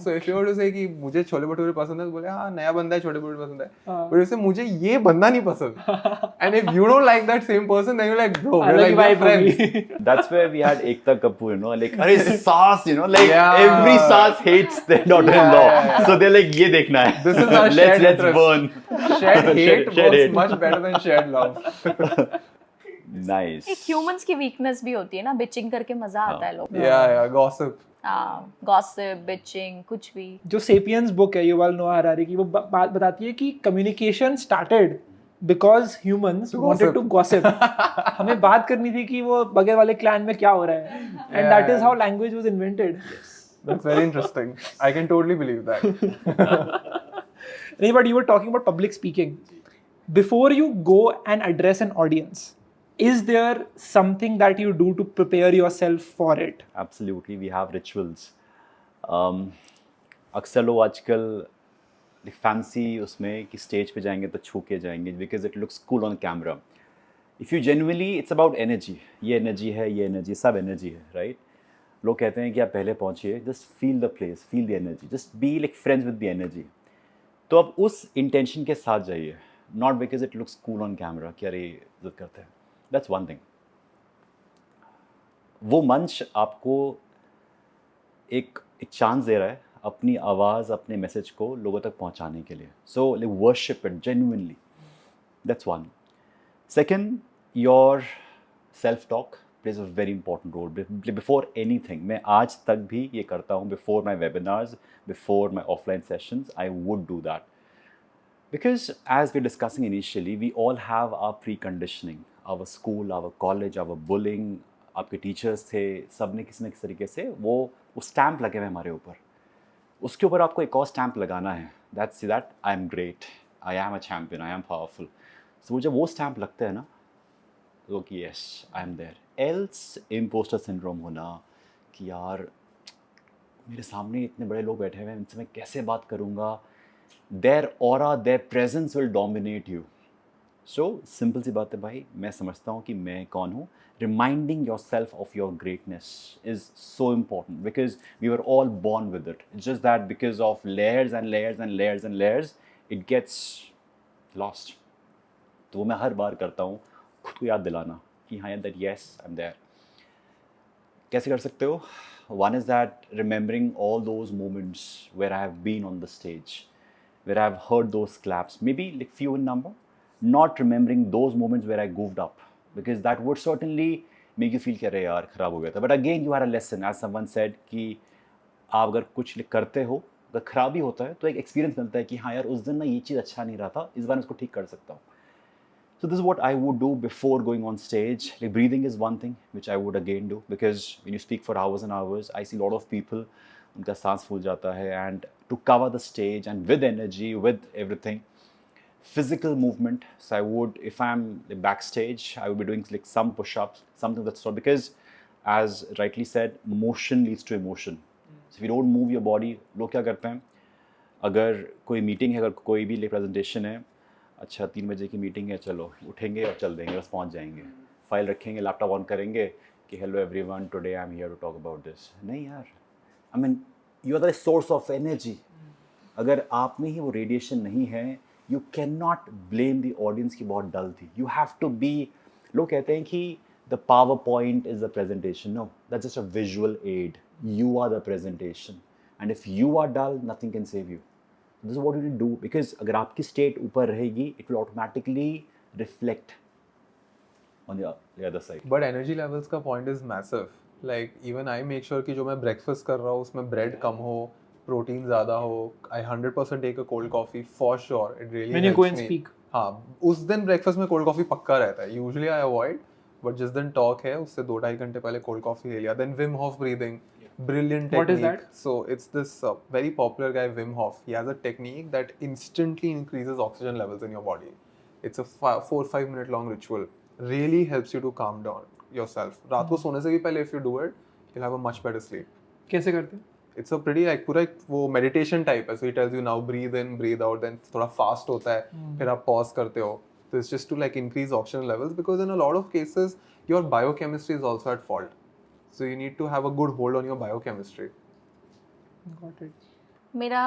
So if you were to say कि मुझे छोले भटूरे पसंद है, तो बोले हाँ नया बंदा है, छोले भटूरे पसंद है. But if you say मुझे ये बंदा नहीं पसंद, and if you don't like that same person, then you're like bro, we're like we're friends. That's where we had Ekta Kapoor, you know, like अरे सास, you know, like Yeah. every सास hates their daughter-in-law, Yeah. so they're like ये देखना है. This is our let's shared let's interest. burn. Shared hate Shared works hate. much better than shared love. Nice. एक humans की weakness भी होती है ना, बिचिंग करके मजा आता है लोग. Yeah, gossip. गॉसिप, बिचिंग, कुछ भी. जो सेपियंस बुक है युval नोआ हरारी की, वो बात बताती है कि communication started because humans wanted to gossip. हमें बात करनी थी कि वो बगैर वाले क्लैन में क्या हो रहा है, and that is how language was invented. That's very interesting. I can totally believe that. नहीं, but you were talking about public speaking. Before you go and address an audience, is there something that you do to prepare yourself for it? Absolutely, we have rituals. अक्सर लोग आजकल fancy उसमें कि stage पे जाएंगे तो छू के जाएंगे because it looks cool on camera. If you genuinely, it's about energy. ये एनर्जी है, ये एनर्जी, सब एनर्जी है, राइट? लोग कहते हैं कि आप पहले पहुंचिए, just feel the place, feel the energy, just be like friends with the energy. तो अब उस इंटेंशन के साथ जाइए, not because it looks cool on camera कि अरे इज्जत करते हैं. That's one thing. वो मंच आपको एक चांस दे रहा है अपनी आवाज़, अपने मैसेज को लोगों तक पहुंचाने के लिए. So like worship it genuinely. That's one. Second, your self talk plays a very important role. Before anything, मैं आज तक भी ये करता हूँ. Before my webinars, before my offline sessions, I would do that. Because as we're discussing initially, we all have our preconditioning. Our school, our college, our bullying, आपके teachers थे, सब ने किसी न किसी तरीके से वो स्टैम्प लगे हुए हमारे ऊपर. उसके ऊपर आपको एक और स्टैम्प लगाना है. That's that I am great, I am a champion, I am powerful. So जब वो स्टैम्प लगता है ना, तो कि yes, I am there. Else imposter syndrome होना कि यार मेरे सामने इतने बड़े लोग बैठे हुए हैं, इनसे मैं कैसे बात करूँगा. Their aura, their presence will dominate you. So simple सी बात है भाई, मैं समझता हूँ कि मैं कौन हूँ. Reminding yourself of your greatness is so important because we were all born with it. It's just that because of layers and layers and layers and layers, it gets lost. तो वो मैं हर बार करता हूँ, खुद को याद दिलाना कि हाँ that yes I am there. कैसे कर सकते हो? One is that remembering all those moments where I have been on the stage, where I have heard those claps, maybe like few in number. Not remembering those moments where I goofed up because that would certainly make you feel कि अरे यार ख़राब हो गया था. But again you had a lesson, as someone said कि आप अगर कुछ करते हो, अगर ख़राब भी होता है तो एक एक्सपीरियंस मिलता है कि हाँ यार उस दिन ना ये चीज़ अच्छा नहीं रहा था, इस बार इसको ठीक कर सकता हूँ. So this is what I would do before going on stage. Like breathing is one thing which I would again do because when you speak for hours and hours, I see a lot of people, उनका सांस फूल जाता है, and to cover the stage and with energy, with everything, physical movement. So I would, if I'm backstage, I would be doing like some push-ups, something that's sort, because as rightly said, motion leads to emotion. So if you don't move your body, लोग क्या करते हैं? अगर कोई meeting है, अगर कोई भी प्रेजेंटेशन है, अच्छा 3 बजे की मीटिंग है, चलो उठेंगे और चल देंगे, बस पहुंच जाएंगे. फाइल रखेंगे, लैपटॉप ऑन करेंगे कि hello everyone, today I am here to talk about this. नहीं यार, I mean you are the source of energy. अगर आप में ही वो रेडिएशन नहीं है, you can not blame the audience की बहुत डल थी. यू हैव टू बी, लोग कहते हैं कि the power point is the presentation. No, that's just a visual aid. You are the presentation, and if you are dull, nothing can save you. This is what you need to do because अगर आपकी state ऊपर रहेगी, it will automatically reflect on the other side. But energy levels का point is massive. Like even I make sure कि जो मैं breakfast कर रहा हूँ उसमें bread कम हो, protein ज़्यादा हो. I 100% take a cold coffee for sure. It really When you helps go and me. speak. हाँ, उस दिन breakfast में cold coffee पक्का रहता है. Usually I avoid, but जिस दिन talk है उससे 2-2.5 घंटे पहले cold coffee ले लिया. Then Wim Hof breathing. Brilliant technique. What is that? So it's this very popular guy Wim Hof. He has a technique that instantly increases oxygen levels in your body. It's a 4-5 minute long ritual. Really helps you to calm down yourself. रात को सोने से भी पहले if you do it, you'll have a much better sleep. कैसे करते हैं? It's a pretty like पूरा एक वो meditation type है. So he tells you now breathe in, breathe out. Then थोड़ा fast होता है. फिर आप pause करते हो. So it's just to like increase oxygen levels because in a lot of cases your biochemistry is also at fault. So you need to have a good hold on your biochemistry. Got it. मेरा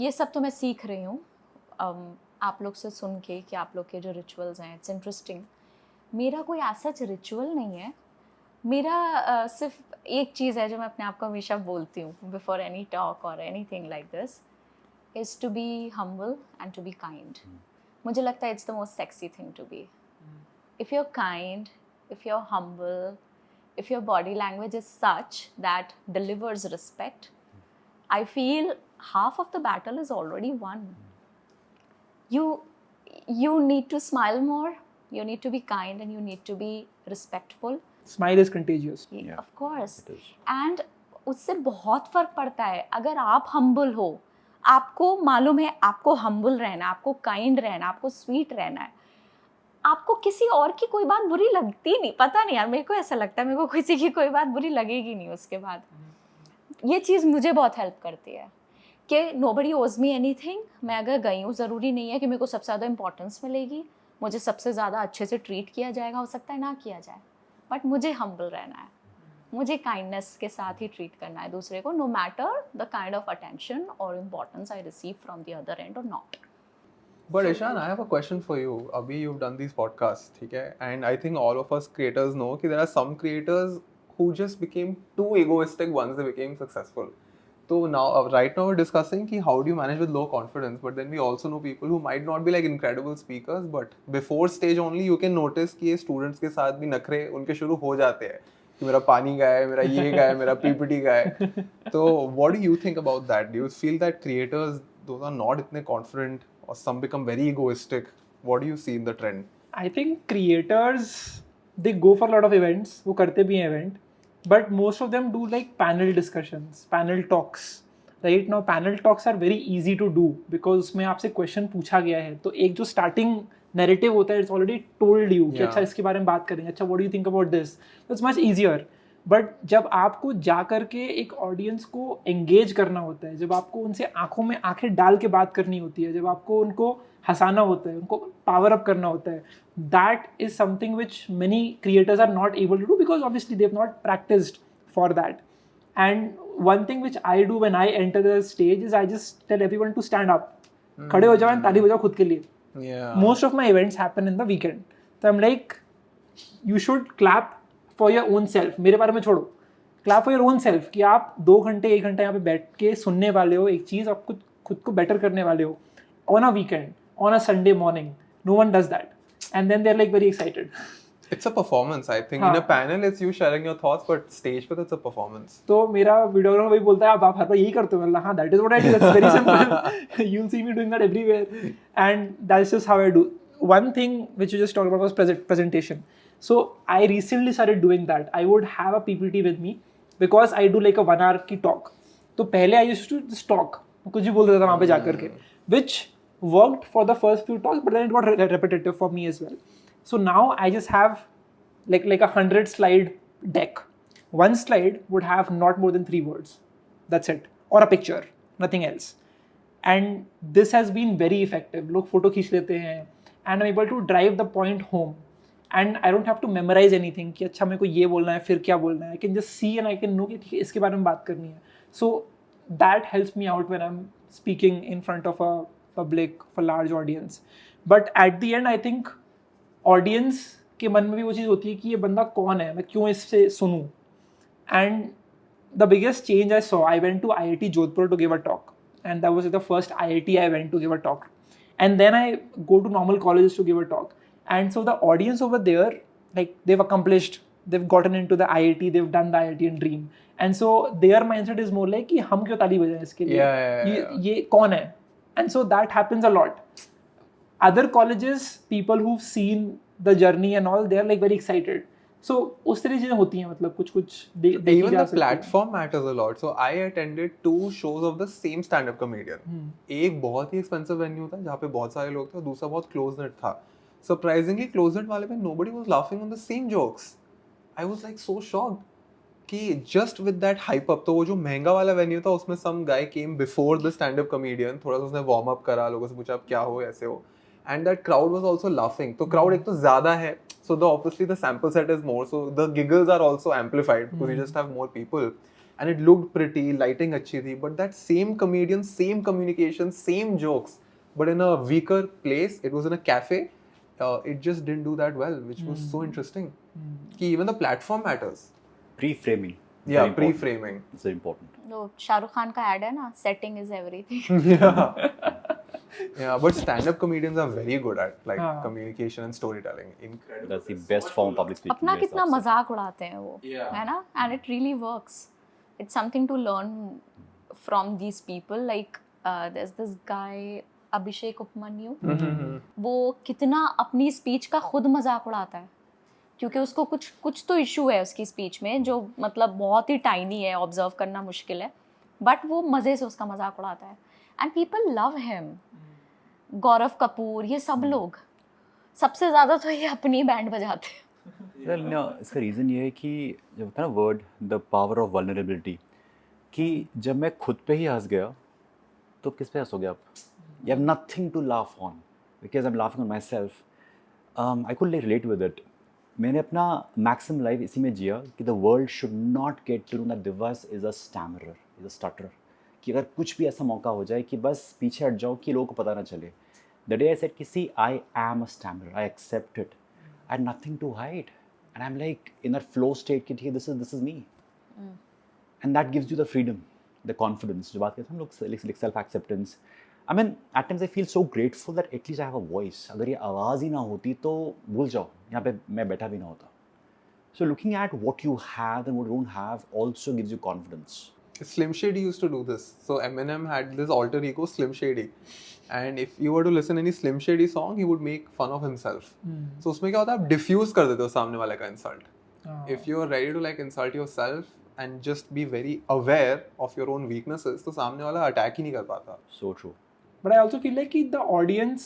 ये सब तो मैं सीख रही हूँ आप लोग से सुन के कि आप लोग के जो रिचुअल्स हैं इट्स इंटरेस्टिंग. मेरा कोई ऐसा रिचुअल नहीं है. मेरा सिर्फ एक चीज़ है जो मैं अपने आप को हमेशा बोलती हूँ बिफोर एनी टॉक और anything like this is to be humble and to be kind. मुझे लगता है it's the most sexy thing to be. If you are kind, if you are humble, if your body language is such that delivers respect, I feel half of the battle is already won. You need to smile more, you need to be kind and you need to be respectful. Smile is contagious. Yeah. Of course. It is. And उससे बहुत फ़र्क पड़ता है. अगर आप humble हो, आपको मालूम है आपको humble रहना, आपको kind रहना, आपको sweet रहना है, आपको किसी और की कोई बात बुरी लगती नहीं. पता नहीं यार, मेरे को ऐसा लगता है मेरे को किसी की कोई बात बुरी लगेगी नहीं उसके बाद. ये चीज़ मुझे बहुत हेल्प करती है कि नोबडी ओज मी एनीथिंग. मैं अगर गई हूँ ज़रूरी नहीं है कि मेरे को सबसे ज़्यादा इंपॉर्टेंस मिलेगी, मुझे सबसे ज़्यादा अच्छे से ट्रीट किया जाएगा, हो सकता है ना किया जाए, बट मुझे हम्बल रहना है, मुझे काइंडनेस के साथ ही ट्रीट करना है दूसरे को, no matter the kind of attention और importance I receive from the other end और not. But Ishan, I have a question for you. Abhi, you've done these podcasts, ठीक है? And I think all of us creators know कि there are some creators who just became too egoistic once they became successful. So now, right now we're discussing कि how do you manage with low confidence, but then we also know people who might not be like incredible speakers, but before stage only you can notice कि ये students के साथ भी नखरे उनके शुरू हो जाते हैं कि मेरा पानी का है, मेरा ये का है, मेरा PPT का है. तो what do you think about that? Do you feel that creators those are not इतने confident or some become very egoistic? What do you see in the trend? I think creators, they go for a lot of events. वो करते भी हैं event, but most of them do like panel discussions, panel talks. Right now panel talks are very easy to do because उसमें आपसे question पूछा गया है, तो एक जो starting narrative होता है, it's already told you कि अच्छा इसके बारे में बात करेंगे, अच्छा what do you think about this? It's much easier. But जब आपको जा कर के एक ऑडियंस को एंगेज करना होता है, जब आपको उनसे आंखों में आंखें डाल के बात करनी होती है, जब आपको उनको हंसाना होता है, उनको पावर अप करना होता है, that is something which many creators are not able to do because obviously they have not practised for that. And one thing which I do when I enter the stage is I just tell everyone to stand up. खड़े हो जाओ and ताली बजाओ खुद के लिए. Most of my events happen in the weekend. तो I am like you should clap for your own self. मेरे बारे में छोड़ो, clap for your own self कि आप 2 घंटे 1 घंटा यहाँ पे बैठ के सुनने वाले हो, एक चीज़ आप खुद को बेटर करने वाले हो on a weekend, on a Sunday morning. No one does that and then they are like very excited. It's a performance, I think. In a panel, it's you sharing your thoughts, but stage पे it's a performance. तो मेरा videographer वही बोलता है आप हर बार यही करते हो. मतलब हाँ, that is what I do. That's very simple. You'll see me doing that everywhere, and that's just how I do. One thing which you just talked about was presentation. So I recently started doing that. I would have a PPT with me because I do like a 1 hour की talk. तो पहले I used to just talk, कुछ भी बोल देता था वहाँ पे जाकर के, which worked for the first few talks, but then it got repetitive for me as well. So now I just have like a 100 slide deck. One slide would have not more than 3 words. That's it. Or a picture, nothing else. And this has been very effective. लोग photo खींच लेते हैं and I'm able to drive the point home. And I don't have to memorize anything कि अच्छा मेरे को ये बोलना है फिर क्या बोलना है. I can just see and I can know कि ठीक है इसके बारे में बात करनी है. So that helps me out when I'm speaking in front of a public, of a large audience. But at the end I think audience के मन में भी वो चीज़ होती है कि ये बंदा कौन है, मैं क्यों इससे सुनूं. And the biggest change I saw, I went to IIT Jodhpur to give a talk and that was the first IIT I went to give a talk. And then I go to normal colleges to give a talk. And so the audience over there, like they've accomplished, they've gotten into the IIT, they've done the IIT and dream. And so their mindset is more like कि हम क्यों ताली बजाएं इसके लिए, ये कौन है. And so that happens a lot. Other colleges, people who've seen the journey and all, they are like very excited. So उस तरह चीजें होती हैं, मतलब कुछ Even the platform matters a lot. So I attended 2 shows of the same stand-up comedian. एक बहुत ही expensive venue था जहाँ पे बहुत सारे लोग थे और दूसरा बहुत close-knit था. Surprisingly close-knit वाले में nobody was laughing on the same jokes. I was like so shocked कि just with that hype up, तो वो जो महंगा वाला venue था उसमें some guy came before the stand up comedian, थोड़ा सा उसने warm up करा, लोगों से पूछा आप क्या हो ऐसे हो, and that crowd was also laughing. तो crowd एक तो ज़्यादा है, so obviously the sample set is more, so the giggles are also amplified because you just have more people. And it looked pretty, lighting अच्छी थी, but that same comedian, same communication, same jokes, but in a weaker place, it was in a cafe, it just didn't do that well, which was so interesting. कि even the platform matters. Pre-framing. Yeah, Very important. pre-framing. It's very important. वो शाहरुख खान का add है ना, setting is everything. Yeah, but stand-up comedians are very good at like हाँ. communication and storytelling. Incredible. That's the best form of public speaking. अपना मेरे कितना हिसाब से. मजाक उड़ाते हैं वो, Yeah. है ना, and it really works. It's something to learn from these people. Like there is this guy Abhishek Upamanyu. वो कितना अपनी स्पीच का खुद मजाक उड़ाता है, क्योंकि उसको कुछ तो इशू है उसकी स्पीच में जो मतलब बहुत ही टाइनी है, ऑब्जर्व करना मुश्किल है, बट वो मज़े से उसका मजाक उड़ाता है एंड पीपल लव हिम. गौरव कपूर, ये सब लोग, सबसे ज़्यादा तो ये अपनी बैंड बजाते हैं. Well, no, इसका रीज़न ये है कि जब होता है ना word the power of vulnerability, कि जब मैं खुद पे ही हंस गया तो किस पे हंसोगे आप? You have nothing to laugh on because I'm laughing on myself. I could like relate with it. मैंने अपना मैक्सिमम लाइफ इसी में जिया कि the world should not get to know that Divas is a stammerer, is a stutterer, कि अगर कुछ भी ऐसा मौका हो जाए कि बस पीछे हट जाओ कि लोगों को पता ना चले. द डे आई सेड कि see I am a stammerer, I accept it, I had nothing to hide and I am like in that flow state कि ठीक है this is me, and that gives you the freedom, the confidence. जो बात करते हैं हम लोग self acceptance. I mean, at times I feel so grateful that at least I have a voice. अगर ये आवाज़ ही ना होती तो भूल जाओ, यहाँ पे मैं बैठा भी ना होता. So looking at what you have and what you don't have also gives you confidence. Slim Shady used to do this. So Eminem had this alter ego, Slim Shady, and if you were to listen any Slim Shady song, he would make fun of himself. So उसमें क्या होता है, आप diffuse कर देते हो सामने वाले का insult. If you are ready to like insult yourself and just be very aware of your own weaknesses, तो सामने वाला attack ही नहीं कर पाता. So true. But I also feel like कि the audience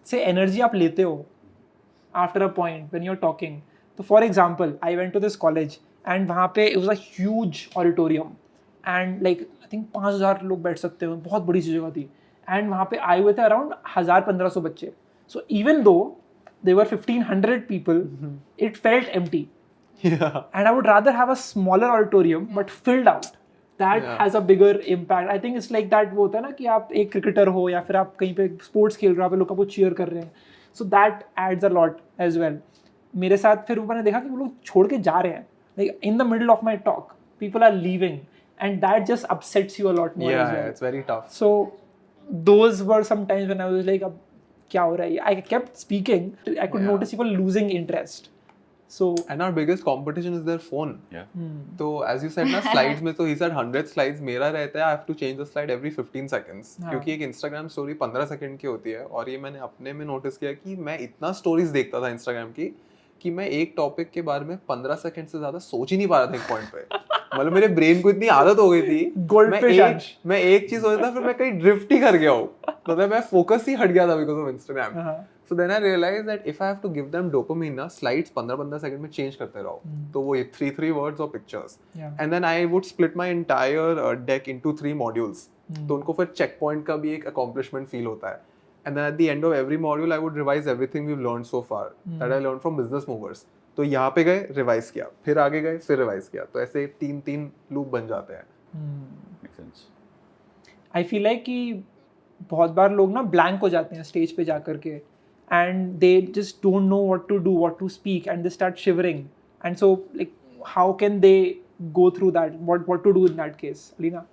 से energy आप लेते हो after a point when you're talking. So for example, I went to this college and वहाँ पे it was a huge auditorium and like I think 5,000 लोग बैठ सकते हो, बहुत बड़ी सी जगह थी. And वहाँ पे आए हुए थे around 1,000-1,500 बच्चे. So even though there were 1,500 people, it felt empty. Yeah. And I would rather have a smaller auditorium but filled out. That has a bigger impact. I think it's like that वो होता है ना कि आप एक cricketer हो या फिर आप कहीं पे स्पोर्ट्स खेल रहे हो, आप लोग आपको चीयर कर रहे हैं. So that adds a lot as well. मेरे साथ फिर मैंने देखा कि वो लोग छोड़ के जा रहे हैं. Like in the middle of my talk, people are leaving, and that just upsets you a lot more as Yeah, well. it's very tough. So those were some times when I was like, अब क्या हो रहा है? I kept speaking. I could notice people losing interest. So And our biggest competition is their phone. Yeah. तो as you said ना slides में तो he said 100 slides, मेरा रहता है I have to change the slide every 15 seconds. क्योंकि एक Instagram story 15 second की होती है और ये मैंने अपने में नोटिस किया कि मैं इतना स्टोरीज देखता था Instagram की कि मैं एक टॉपिक के बारे में 15 सेकंड से ज्यादा सोच ही नहीं पा रहा था एक पॉइंट पे. मतलब मेरे ब्रेन को इतनी आदत हो गई थी, मैं एक चीज सोचता फिर मैं कहीं ड्रिफ्ट ही कर गया हूँ, मतलब मैं फोकस ही हट गया था because of Instagram. So then I realized that if I have to give them dopamine ना slides 15-15 सेकंड में चेंज करते रहो तो वो 3 words or pictures. And then I would split my entire deck into 3 modules. तो उनको फिर check point का भी एक accomplishment feel होता है. And then at the end of every module I would revise everything we've learned so far that I learned from business movers. तो यहाँ पे गए रिवाइज किया, फिर आगे गए फिर रिवाइज किया, तो ऐसे 3 लूप बन जाते हैं. Makes sense. I feel like कि बहुत बार लोग ना blank हो जाते हैं स्टेज पे जा करके and they just don't know what to do, what to speak, and they start shivering. And so like how can they go through that? What to do in that case, Alina?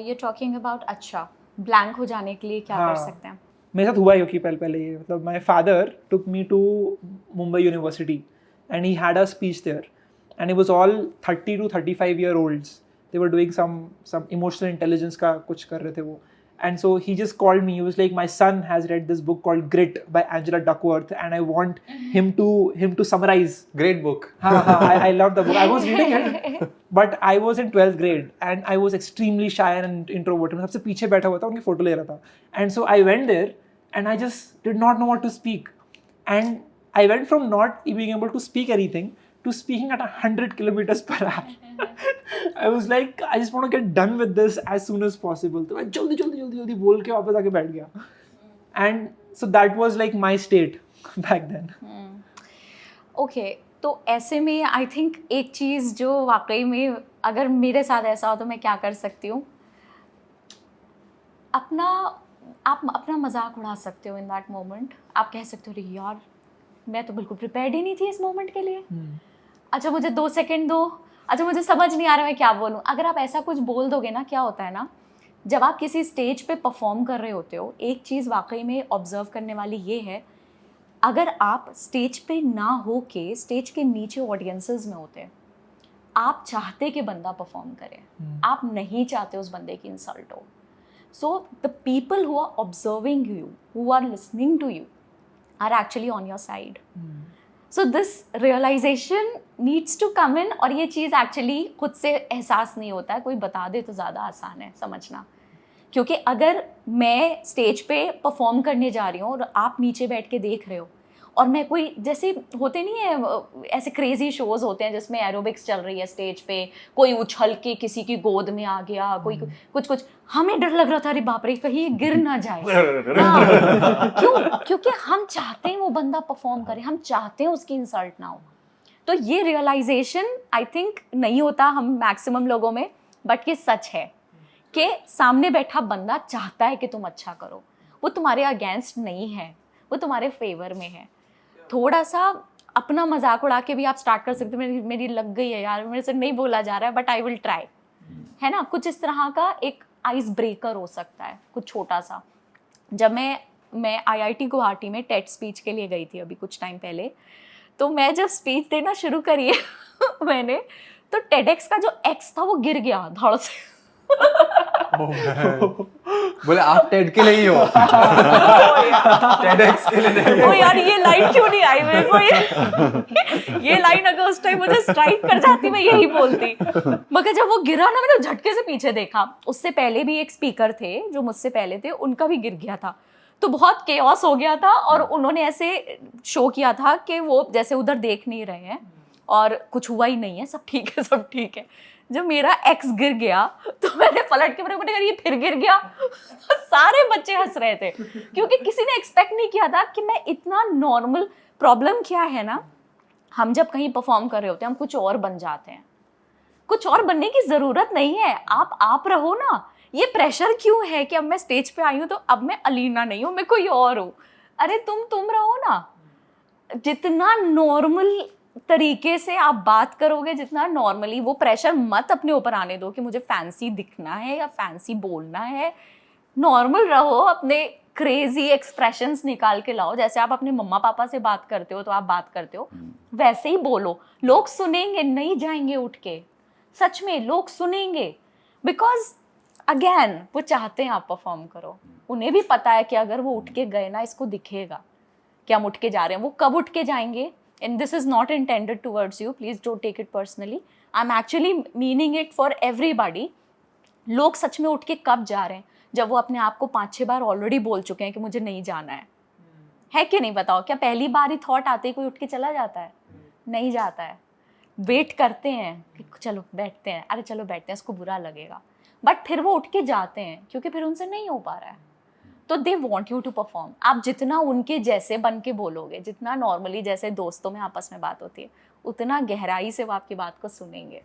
You're talking about अच्छा blank हो जाने के लिए क्या कर सकते हैं? मेरे साथ हुआ है क्योंकि पहले ये मतलब my father took me to Mumbai University and he had a speech there and it was all 30 to 35 year olds. They were doing some emotional intelligence का कुछ कर रहे थे वो. And so he just called me. He was like, my son has read this book called Grit by Angela Duckworth and I want him to summarize. Great book. I love the book. I was reading it, but I was in 12th grade and I was extremely shy and introverted. सबसे पीछे बैठा हुआ था, उनकी photo ले रहा था. And so I went there and I just did not know what to speak. And I went from not being able to speak anything to speaking at 100 kilometers per hour. I was like, I just want to get done with this as soon as possible. तो मैं जल्दी बोल के वापस आके बैठ गया. And so that was like my state back then. Okay तो ऐसे में आई थिंक एक चीज़ जो वाकई में अगर मेरे साथ ऐसा हो तो मैं क्या कर सकती हूँ, आप अपना मजाक उड़ा सकते हो इन दैट मोमेंट. आप कह सकते हो अरे यार मैं तो बिल्कुल प्रिपेयर्ड ही नहीं थी इस मोमेंट के लिए. अच्छा मुझे 2 सेकंड दो, अच्छा मुझे समझ नहीं आ रहा मैं क्या बोलूँ. अगर आप ऐसा कुछ बोल दोगे ना, क्या होता है ना, जब आप किसी स्टेज पे परफॉर्म कर रहे होते हो, एक चीज़ वाकई में ऑब्जर्व करने वाली ये है, अगर आप स्टेज पे ना हो के स्टेज के नीचे ऑडियंसेस में होते, आप चाहते कि बंदा परफॉर्म करे, आप नहीं चाहते उस बंदे की इंसल्ट हो. So the people who are observing you, who are listening to you, are actually on your side. So this realisation needs to come in. और ये चीज़ एक्चुअली खुद से एहसास नहीं होता है, कोई बता दे तो ज़्यादा आसान है समझना. क्योंकि अगर मैं स्टेज पे परफॉर्म करने जा रही हूँ और आप नीचे बैठ के देख रहे हो, और मैं कोई जैसे होते नहीं है ऐसे क्रेजी शोज़ होते हैं जिसमें एरोबिक्स चल रही है स्टेज पे, कोई उछल के किसी की गोद में आ गया, कोई कुछ हमें डर लग रहा था अरे बाप रे कहीं गिर ना जाए. क्यों? क्योंकि हम चाहते हैं वो बंदा परफॉर्म करे, हम चाहते हैं उसकी इंसल्ट ना हो. तो ये रियलाइजेशन आई थिंक नहीं होता हम मैक्सिमम लोगों में, बट ये सच है कि सामने बैठा बंदा चाहता है कि तुम अच्छा करो. वो तुम्हारे अगेंस्ट नहीं है, वो तुम्हारे फेवर में है. थोड़ा सा अपना मजाक उड़ा के भी आप स्टार्ट कर सकते हो. मेरी लग गई है यार, मेरे से नहीं बोला जा रहा है बट आई विल ट्राई, है ना. कुछ इस तरह का एक आइस ब्रेकर हो सकता है, कुछ छोटा सा. जब मैं IIT गुवाहाटी में टेट स्पीच के लिए गई थी अभी कुछ टाइम पहले, तो मैं जब स्पीच देना शुरू करी है मैंने, तो टेडेक्स का जो एक्स था वो गिर गया धड़ से. बोले आप टेड के लिए ही हो, टेडएक्स के लिए नहीं ओ यार ये लाइन क्यों नहीं आई मेरे को. ये लाइन अगर उस टाइम मुझे स्ट्राइक कर जाती मैं यही बोलती. मगर जब वो गिरा ना, मैंने झटके से पीछे देखा, उससे पहले भी एक स्पीकर थे जो मुझसे पहले थे, उनका भी गिर गया था. तो बहुत केओस हो गया था और उन्होंने ऐसे शो किया था कि वो जैसे उधर देख नहीं रहे हैं और कुछ हुआ ही नहीं है, सब ठीक है सब ठीक है. जब मेरा एक्स गिर गया तो मैंने पलट के मैंने कहा ये फिर गिर गया. सारे बच्चे हंस रहे थे क्योंकि किसी ने एक्सपेक्ट नहीं किया था कि मैं इतना नॉर्मल. प्रॉब्लम क्या है ना, हम जब कहीं परफॉर्म कर रहे होते हैं हम कुछ और बन जाते हैं. कुछ और बनने की ज़रूरत नहीं है, आप रहो ना. ये प्रेशर क्यों है कि अब मैं स्टेज पे आई हूँ तो अब मैं अलीना नहीं हूँ, मैं कोई और हूँ. अरे तुम रहो ना. जितना नॉर्मल तरीके से आप बात करोगे, जितना नॉर्मली, वो प्रेशर मत अपने ऊपर आने दो कि मुझे फैंसी दिखना है या फैंसी बोलना है. नॉर्मल रहो, अपने क्रेजी एक्सप्रेशंस निकाल के लाओ. जैसे आप अपने मम्मा पापा से बात करते हो तो आप बात करते हो, वैसे ही बोलो. लोग सुनेंगे, नहीं जाएंगे उठ के. सच में लोग सुनेंगे, बिकॉज अगेन वो चाहते हैं आप परफॉर्म करो. उन्हें भी पता है कि अगर वो उठ के गए ना, इसको दिखेगा कि हम उठ के जा रहे हैं. वो कब उठ के जाएंगे, and this is not intended towards you, please don't take it personally, I'm actually meaning it for everybody. लोग सच में उठ के कब जा रहे हैं, जब वो अपने आप को 5-6 बार ऑलरेडी बोल चुके हैं कि मुझे नहीं जाना है कि नहीं. बताओ, क्या पहली बार ही थॉट आते ही कोई उठ के चला जाता है? नहीं जाता है. वेट करते हैं कि चलो बैठते हैं, अरे चलो बैठते हैं, इसको बुरा लगेगा, बट फिर वो उठ के जाते हैं क्योंकि फिर उनसे नहीं हो पा रहा है. तो they want you to perform. आप जितना उनके जैसे बन के बोलोगे, जितना नॉर्मली जैसे दोस्तों में आपस में बात होती है, उतना गहराई से वो आपकी बात को सुनेंगे.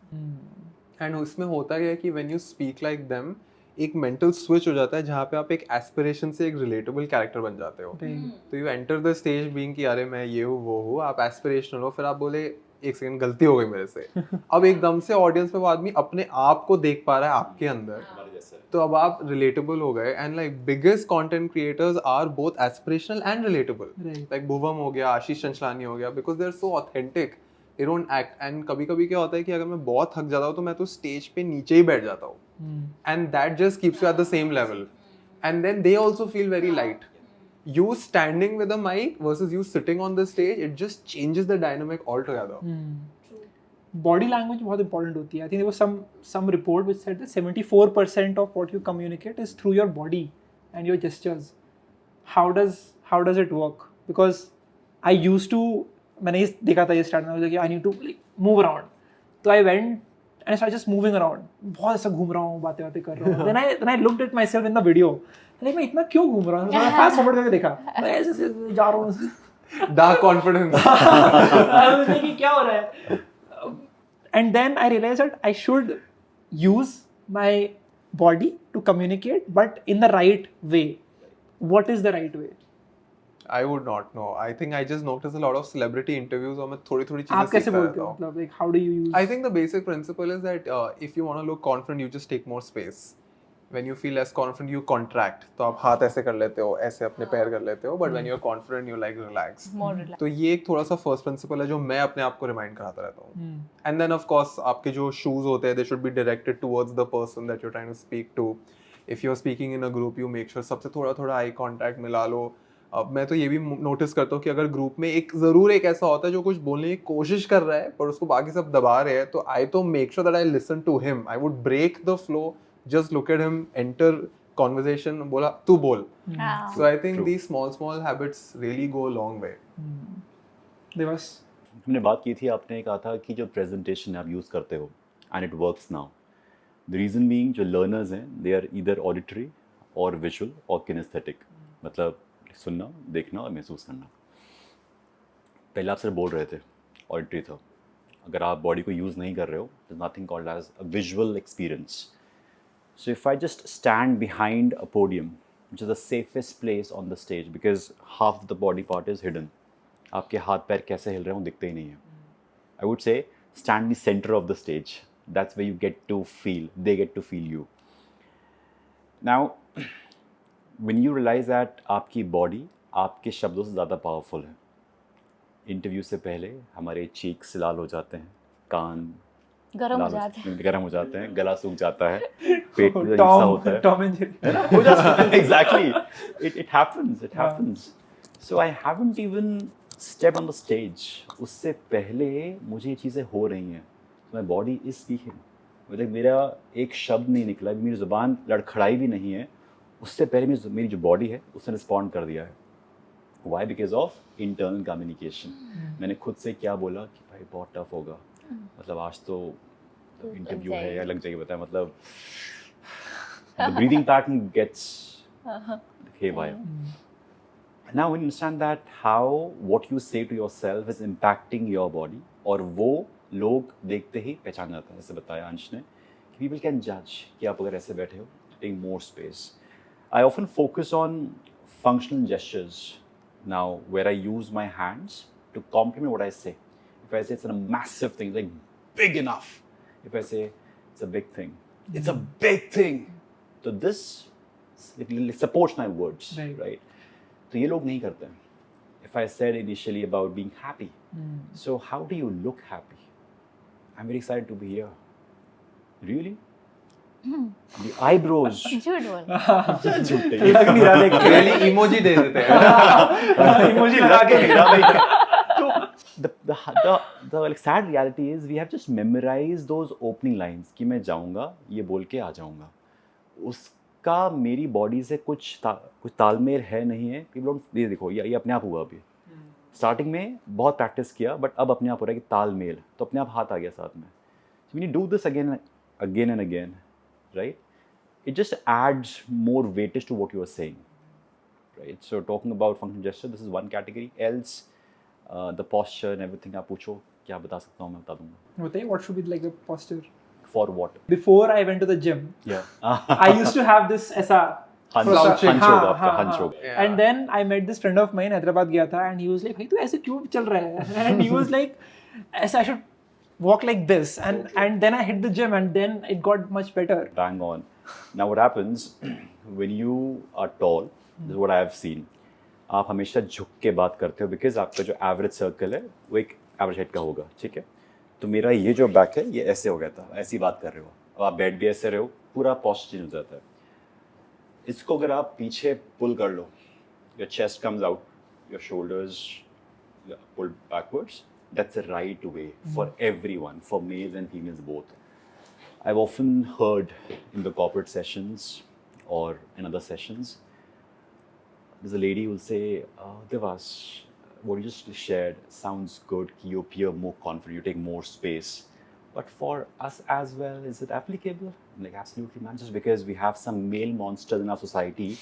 एंड उसमें होता क्या है कि when you speak like them, एक मेंटल स्विच हो जाता है जहाँ पे आप एक एस्पिरेशन से एक रिलेटेबल कैरेक्टर बन जाते हो. तो you enter the stage being कि अरे मैं ये हूँ वो हूँ, आप एस्पिरेशनल हो, फिर आप बोले एक सेकंड गलती हो गई मेरे से. अब एकदम से ऑडियंस में वो आदमी अपने आप को देख पा रहा है आपके अंदर, तो अब आप रिलेटेबल हो गए. And like biggest content creators are both aspirational and relatable. Like Bhuvam हो गया, आशीष चंचलानी हो गया, because they are so authentic, they don't act. And कभी कभी क्या होता है कि अगर मैं बहुत थक जाता हूँ तो मैं तो स्टेज पे नीचे ही बैठ जाता हूँ, and that just keeps you at the same level. And then they also feel very light. You standing with a mic versus you sitting on the stage, it just changes the dynamic altogether. Body language बहुत important होती है. I think there was some report which said that 74% of what you communicate is through your body and your gestures. How does it work? Because I used to मैंने ये देखा था ये start में कि I need to like move around, तो I went and start just moving around, बहुत ऐसा घूम रहा हूँ, बातें कर रहा हूँ. Then I looked at myself in the video, like मैं इतना क्यों घूम रहा हूँ. मैंने फास्ट फॉरवर्ड करके देखा, मैं ऐसे ऐसे जा रहा हूँ. Dark confidence. I was like, क्या हो रहा है? And then I realized that I should use my body to communicate, but in the right way. What is the right way? I would not know. I think I just noticed a lot of celebrity interviews और मैं थोड़ी-थोड़ी चीजें आप कैसे सीखता बोलते रहता हो? हूँ. मतलब like how do you use? I think the basic principle is that if you want to look confident, you just take more space. When you feel less confident, you contract. तो आप हाथ ऐसे कर लेते हो, ऐसे अपने पैर कर लेते हो. But when you're confident, you like relax. More relaxed. तो ये एक थोड़ा सा फर्स्ट प्रिंसिपल है जो मैं अपने आप को रिमाइंड कराता रहता हूँ. एंड देन ऑफ कोर्स आपके जो शूज होते हैं, they should be directed towards the person that you are trying to speak to. If you are speaking in a group, you make sure सबसे थोड़ा थोड़ा आई कांटेक्ट मिला लो. अब मैं तो ये भी नोटिस करता हूँ कि अगर ग्रुप में एक ऐसा होता है जो कुछ बोलने की कोशिश कर रहा है पर उसको बाकी सब दबा रहे हैं, तो आई तो make sure that I listen to him. I would break the flow, just look at him, enter conversation, बोला तू बोल. Ah. So I think True. these small habits really go a long way. दिवस. हमने बात की थी, आपने कहा था कि जो प्रेजेंटेशन आप यूज़ करते हो and it works now, the reason being जो लर्नर्स हैं दे आर ईदर ऑडिटरी और विजुअल और किनेस्थेटिक, मतलब सुनना, देखना और महसूस करना. पहले आप सिर्फ बोल रहे थे, ऑडिटरी था. अगर आप बॉडी को यूज़ नहीं कर रहे हो, there's nothing called as a visual experience. So if I just stand behind a podium, which is the safest place on the stage because half the body part is hidden, आपके हाथ पैर कैसे हिल रहे हों दिखते ही नहीं है. I would say stand in the center of the stage. That's where you get to feel, they get to feel you. Now, when you realize that आपकी body आपके शब्दों से ज़्यादा powerful है. इंटरव्यू से पहले हमारे cheeks लाल हो जाते हैं, कान गरम हो जाते हैं. गर्म हो जाते हैं, गला सूख जाता है, पेट में हिस्सा होता है. Tom and Jerry. है ना? हो जाता है. Exactly. It happens. It happens. So I haven't even stepped on the stage. उससे पहले मुझे ये चीज़ें हो रही हैं. My body is speaking. मतलब मेरा एक शब्द नहीं निकला, मेरी ज़ुबान लड़खड़ाई भी नहीं है, उससे पहले मेरी जो बॉडी है उसने रिस्पॉन्ड कर दिया है. Why? Because of internal communication. मैंने खुद से क्या बोला कि भाई बहुत टफ होगा, मतलब आज तो इंटरव्यू है या लग जाएगी, बताया, मतलब the breathing pattern gets haywire. Now when you understand that how what you say to yourself is impacting your body, और वो लोग देखते ही पहचान जाते हैं. जैसे बताया अंश ने कि people can judge कि आप अगर ऐसे बैठे हो, take more space. I often focus on functional gestures now where I use my hands to complement what I say. If I say it's a massive thing, like big enough. If I say it's a big thing, it's a big thing. So this it supports my words, right? तो ये लोग नहीं करते हैं. If I said initially about being happy, so how do you look happy? I'm very excited to be here. Really? The eyebrows. झूठ बोल. झूठे. लग नहीं रहा देख के. Really emoji दे देते हैं. Emoji लगा के. The like, sad reality is we have just memorized those opening lines कि मैं जाऊँगा, ये बोल के आ जाऊँगा. उसका मेरी बॉडी से कुछ तालमेल है नहीं है. ये देखो, ये अपने आप हुआ. अभी स्टार्टिंग में बहुत प्रैक्टिस किया, बट अब अपने आप हो रहा है कि तालमेल, तो अपने आप हाथ आ गया साथ में. So when you do this again and again, right, it just adds more weightage to what you are saying, right? So talking about functional gesture, this is one category. Else the posture and everything, आप पूछो क्या बता सकता हूँ, मैं बता दूँगा. बताइए, what should be like the posture? For what? Before I went to the gym, Yeah. I used to have this ऐसा hunch होगा आपका, hunch होगा. Yeah. And then I met this friend of mine, Hyderabad गया था, and he was like, भाई तू ऐसे क्यों चल रहा है? And he was like, ऐसा I should walk like this, and then I hit the gym, and then it got much better. Bang on. Now what happens when you are tall, this is what I have seen. आप हमेशा झुक के बात करते हो because आपका जो average circle है वो एक एवरेज हाइट का होगा, ठीक है. तो मेरा ये जो बैक है ये ऐसे हो गया था, ऐसी बात कर रहे हो, अब आप बैठ भी ऐसे रहे हो, पूरा पोस्चर चेंज हो जाता है. इसको अगर आप पीछे पुल कर लो, your chest comes out, your shoulders pull backwards, that's a right way for everyone, for males and females both. I've often heard in the corporate sessions or in other sessions, there's a lady who will say, Devas, what you just shared sounds good. You appear more confident, you take more space. But for us as well, is it applicable? Like absolutely, man. Just because we have some male monsters in our society,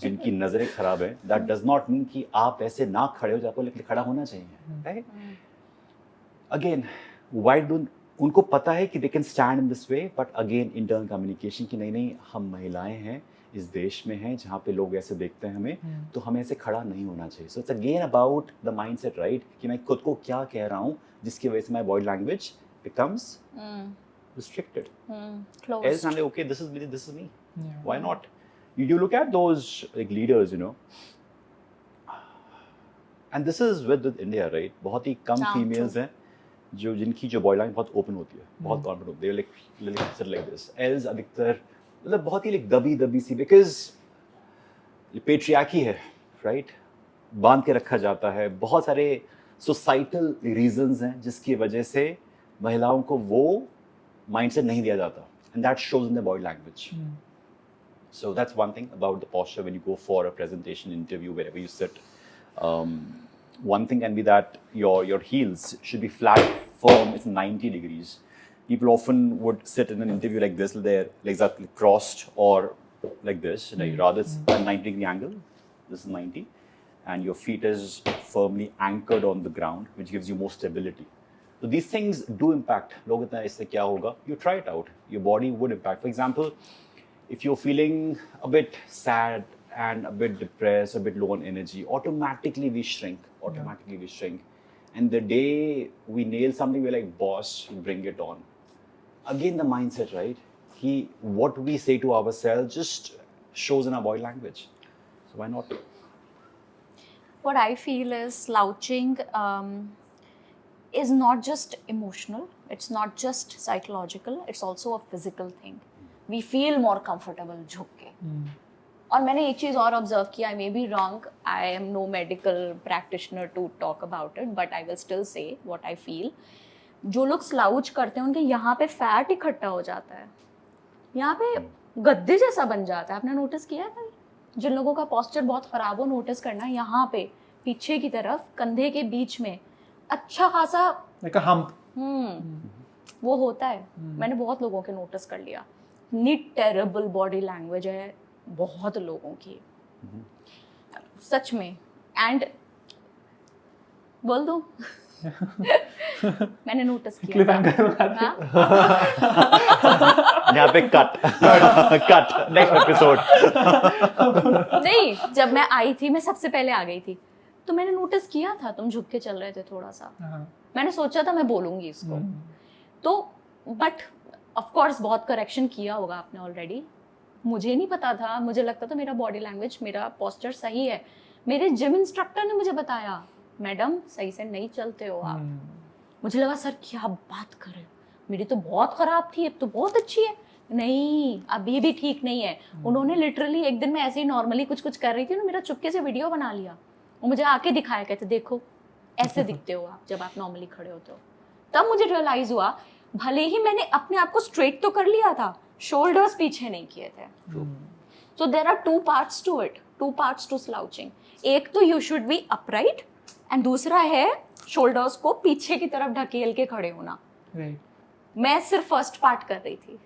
जिनकी नजरें खराब हैं, that does not mean कि आप ऐसे ना खड़े हो, आपको लेकिन खड़ा होना चाहिए, right? Again, why don't उनको पता है कि they can stand in this way, but again internal communication कि नहीं हम महिलाएं हैं, इस देश में हैं जहाँ पे लोग ऐसे देखते हैं हमें, तो हमें ऐसे खड़ा नहीं होना चाहिए. So it's again about the mindset, right? कि मैं खुद को क्या कह रहा हूँ जिसकी वजह से my body language becomes restricted. Closed. Else I'm like, okay, this is me. Yeah. Why not? You look at those like leaders, you know, and this is with India, right? बहुत ही कम हाँ, females हैं जो जिनकी जो body language बहुत open होती है, बहुत कॉन्फिडेंट होती है, like sit like this. Else अधिकतर मतलब बहुत ही लाइक दबी सी, बिकॉज ये पेट्रियार्की है, राइट? बांध के रखा जाता है. बहुत सारे सोसाइटल रीजंस हैं जिसकी वजह से महिलाओं को वो माइंडसेट नहीं दिया जाता, and that shows in the body language. So that's one thing about the posture when you go for a presentation, interview, wherever you sit. One thing can be that your heels should be flat, firm. It's 90 degrees. People often would sit in an interview like this, with their legs are crossed or like this. Like rather it's a 90-degree angle. This is 90, and your feet is firmly anchored on the ground, which gives you more stability. So these things do impact. लोग इतना इससे क्या होगा? You try it out. Your body would impact. For example, if you're feeling a bit sad and a bit depressed, a bit low on energy, automatically we shrink. And the day we nail something, we're like, boss, bring it on. Again, the mindset, right? What we say to ourselves just shows in our body language. So why not? What I feel is slouching is not just emotional, it's not just psychological, it's also a physical thing. We feel more comfortable झुक के. और मैंने एक चीज़ और observe किया, I may be wrong, I am no medical practitioner to talk about it, but I will still say what I feel. जो लोग slouch करते हैं उनके यहाँ पे फैट इकट्ठा हो जाता है, यहाँ पे गद्दे जैसा बन जाता है. आपने नोटिस किया है कभी? जिन लोगों का पोस्चर बहुत ख़राब हो, नोटिस करना, यहाँ पे पीछे की तरफ कंधे के बीच में अच्छा खासा like a hump. वो होता है. मैंने बहुत लोगों के नोटिस कर लिया. इतनी टेरेबल बॉडी लैंग्वेज है बहुत लोगों की, सच में. एंड बोल दो मैंने नोटिस किया. यहाँ पे कट नेक्स्ट एपिसोड. नहीं, जब मैं आई थी, मैं सबसे पहले आ गई थी, तो मैंने नोटिस किया था तुम झुक के चल रहे थे थोड़ा सा. मैंने सोचा था मैं बोलूंगी इसको, तो बट ऑफ कोर्स बहुत करेक्शन किया होगा आपने ऑलरेडी. मुझे नहीं पता था, मुझे लगता था मेरा बॉडी लैंग्वेज, मेरा पोस्चर सही है. मेरे जिम इंस्ट्रक्टर ने मुझे बताया, मैडम सही से नहीं चलते हो आप. मुझे लगा सर क्या बात कर रहे हो, मेरी तो बहुत ख़राब थी, अब तो बहुत अच्छी है. नहीं, अभी भी ठीक नहीं है. उन्होंने लिटरली एक दिन मैं ऐसे ही नॉर्मली कुछ कर रही थी ना, मेरा चुपके से वीडियो बना लिया, वो मुझे आके दिखाया, कहते देखो ऐसे दिखते हो आप जब आप नॉर्मली खड़े होते हो. तब मुझे रियलाइज़ हुआ, भले ही मैंने अपने आप को स्ट्रेट तो कर लिया था, शोल्डर्स पीछे नहीं किए थे. So there are two parts to it, two parts to slouching. एक तो you should be upright, and दूसरा है शोल्डर्स को पीछे की तरफ ढकेल के खड़े होना. मैं सिर्फ फर्स्ट पार्ट कर रही थी,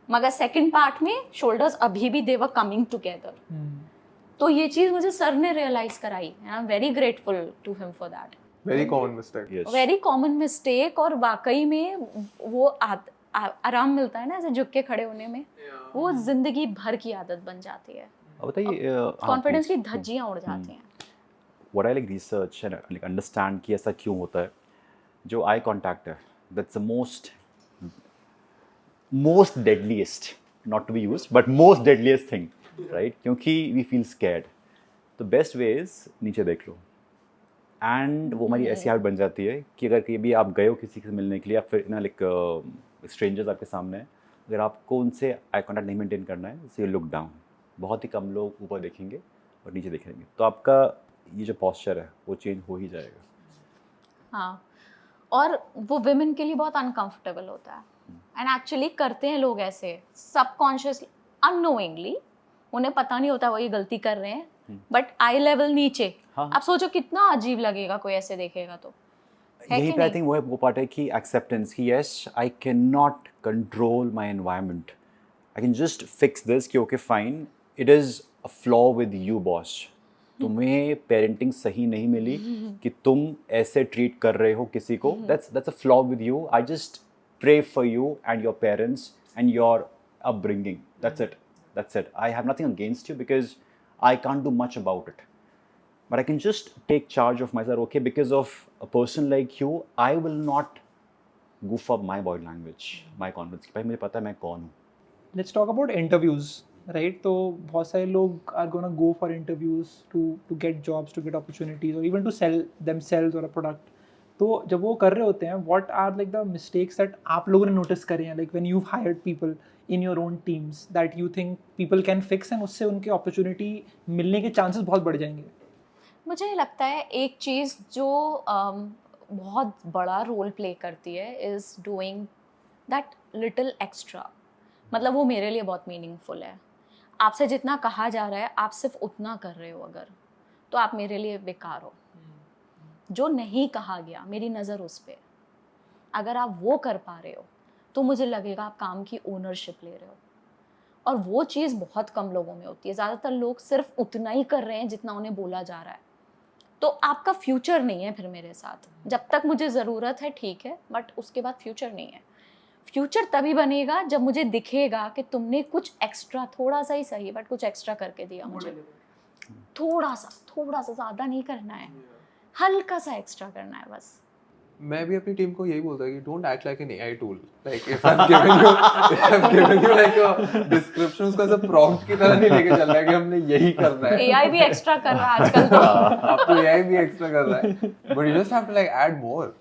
मगर सेकंड पार्ट में शोल्डर्स अभी भी दे वर कमिंग टुगेदर. तो ये चीज़ मुझे सर ने रियलाइज कराई. I am very grateful to him for that. Very common mistake. Very common mistake. और वाकई में वो आराम मिलता है ना ऐसे झुक के खड़े होने में, वो जिंदगी भर की आदत बन जाती है. बताइए, कॉन्फिडेंस की धज्जियां उड़ जाती हैं. What I like research and like understand कि ऐसा क्यों होता है. जो आई कॉन्टैक्ट है, that's the most deadliest, not to be used, but most deadliest thing, right? क्योंकि we feel scared. तो बेस्ट वे इज नीचे देख लो. एंड वो हमारी ऐसी हालत बन जाती है कि अगर कहीं भी आप गए हो किसी से मिलने के लिए, या फिर ना लाइक स्ट्रेंजर्स आपके सामने हैं, अगर आपको उनसे आई कॉन्टैक्ट नहीं मेंटेन करना है, सो यू लुक डाउन. बहुत ही कम लोग ऊपर देखेंगे और नीचे देखेंगे, तो आपका ये जो पॉस्चर है वो चेंज हो ही जाएगा. हाँ, और वो विमेन के लिए बहुत अनकंफर्टेबल होता है. एंड एक्चुअली करते हैं लोग ऐसे सबकॉन्शियसली, अननोइंगली. उन्हें पता नहीं होता वो ये गलती कर रहे हैं, बट आई लेवल नीचे. हाँ. आप सोचो कितना अजीब लगेगा कोई ऐसे देखेगा तो. है यही कि पे आई नहीं? थिंक वो पार्ट है कि एक्सेप्टेंस कि yes I can not control my environment, I can just fix this कि okay fine it is a flaw with you boss. तुम्हें पेरेंटिंग सही नहीं मिली कि तुम ऐसे ट्रीट कर रहे हो किसी को, that's a flaw with you. I just pray for you and your parents and your upbringing. That's it. That's it. I have nothing against you because I can't do much about it. But I can just take charge of myself. Okay, because of a person like you, I will not goof up my body language, my confidence. भाई मुझे पता है मैं कौन हूँ. Let's talk about interviews, right? तो बहुत सारे लोग are gonna go for interviews to get jobs, to get opportunities, or even to sell themselves or a product. तो जब वो कर रहे होते हैं, what are like the mistakes that आप लोगों ने notice करे हैं, like when you've hired people in your own teams that you think people can fix and उससे उनके opportunity मिलने के chances बहुत बढ़ जाएंगे. मुझे लगता है एक चीज़ जो बहुत बड़ा रोल प्ले करती है is doing that little extra. मतलब वो मेरे लिए बहुत मीनिंगफुल है. आपसे जितना कहा जा रहा है आप सिर्फ उतना कर रहे हो अगर, तो आप मेरे लिए बेकार हो. जो नहीं कहा गया मेरी नज़र उस पर, अगर आप वो कर पा रहे हो तो मुझे लगेगा आप काम की ओनरशिप ले रहे हो. और वो चीज़ बहुत कम लोगों में होती है. ज़्यादातर लोग सिर्फ उतना ही कर रहे हैं जितना उन्हें बोला जा रहा है. तो आपका फ्यूचर नहीं है फिर मेरे साथ. जब तक मुझे ज़रूरत है ठीक है, बट उसके बाद फ्यूचर नहीं है. फ्यूचर तभी बनेगा जब मुझे दिखेगा कि तुमने कुछ एक्स्ट्रा, थोड़ा सा ही सही बट कुछ एक्स्ट्रा करके दिया मुझे. थोड़ा सा ज़्यादा नहीं करना है, हल्का सा एक्स्ट्रा करना है बस. मैं भी अपनी टीम को यही बोलता हूँ कि don't act like an AI tool. Like if I am giving you like a description, उसको ऐसा प्रॉम्प्ट की तरह नहीं लेके चलना है कि हमने यही करना है. एआई भी एक्स्ट्रा कर रहा है आजकल तो. अब तो एआई भी एक्स्ट्रा कर रहा है, but you just have to like add more.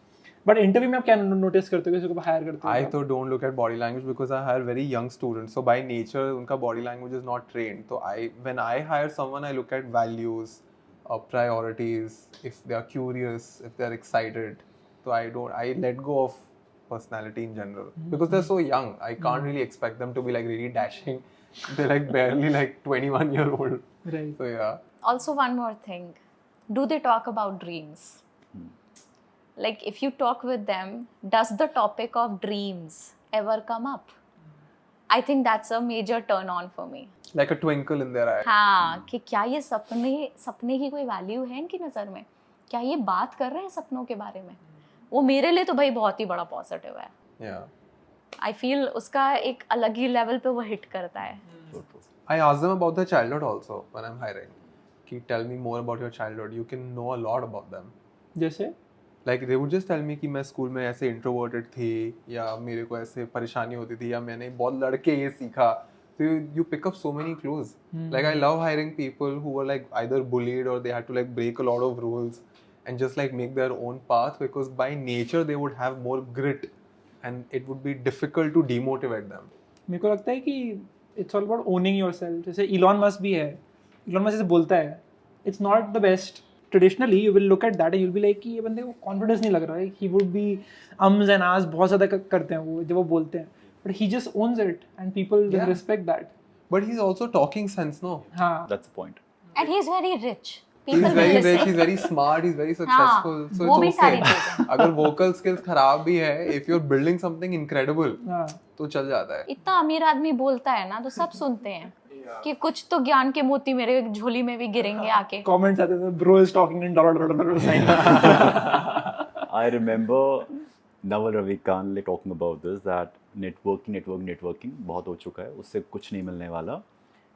But interview में आप क्या notice करते हो किसी को hire करते हो? I तो don't look at body language because I hire very young students. So by nature, उनका body language is not trained. So when I hire someone, I look at values, priorities, if they are curious, if they are excited. So I let go of personality in general because they're so young. I can't really expect them to be like really dashing. They're like barely like 21-year-old. Right. So yeah. Also one more thing, do they talk about dreams? Like if you talk with them, does the topic of dreams ever come up? I think that's a major turn on for me. Like a twinkle in their eye. हाँ, कि क्या ये सपने की कोई value है इनकी नज़र में? क्या ये बात कर रहे हैं सपनों के बारे में? वो मेरे लिए तो भाई बहुत ही बड़ा पॉजिटिव है. Yeah. I feel उसका एक अलग ही लेवल पे वो हिट करता है. I ask them about their childhood also when I'm hiring. Ki tell me more about your childhood. You can know a lot about them. जैसे? Like they would just tell me कि मैं school में ऐसे introverted थी, या मेरे को ऐसे परेशानी होती थी, या मैंने बहुत लड़के ये सीखा. So you pick up so many clues. Like I love hiring people who were like either bullied or they had to like break a lot of rules and just like make their own path, because by nature they would have more grit and it would be difficult to demotivate them. मेरे को लगता है कि it's all about owning yourself. जैसे Elon Musk भी है. Elon Musk जैसे बोलता है, it's not the best. Traditionally you will look at that and you'll be like कि ये बंदे को confidence नहीं लग रहा है. He would be ums and ahs बहुत ज़्यादा करते हैं वो जब वो बोलते हैं. But he just owns it and people will respect that. But he's also talking sense, no? हाँ. That's the point. And he's very rich. He's People will very listen. rich, he's very smart, he's very successful. So वो भी it's सारी okay. चीजें. अगर vocal skills खराब भी है, if you're building something incredible, हाँ. तो चल जाता है. इतना अमीर आदमी बोलता है ना तो सब सुनते हैं कि कुछ तो ज्ञान के मोती मेरे झोली में भी गिरेंगे आके. Comments आते थे, bro is talking in $. I remember Naval Ravikant talking about this, that networking बहुत हो चुका है, उससे कुछ नहीं मिलने वाला.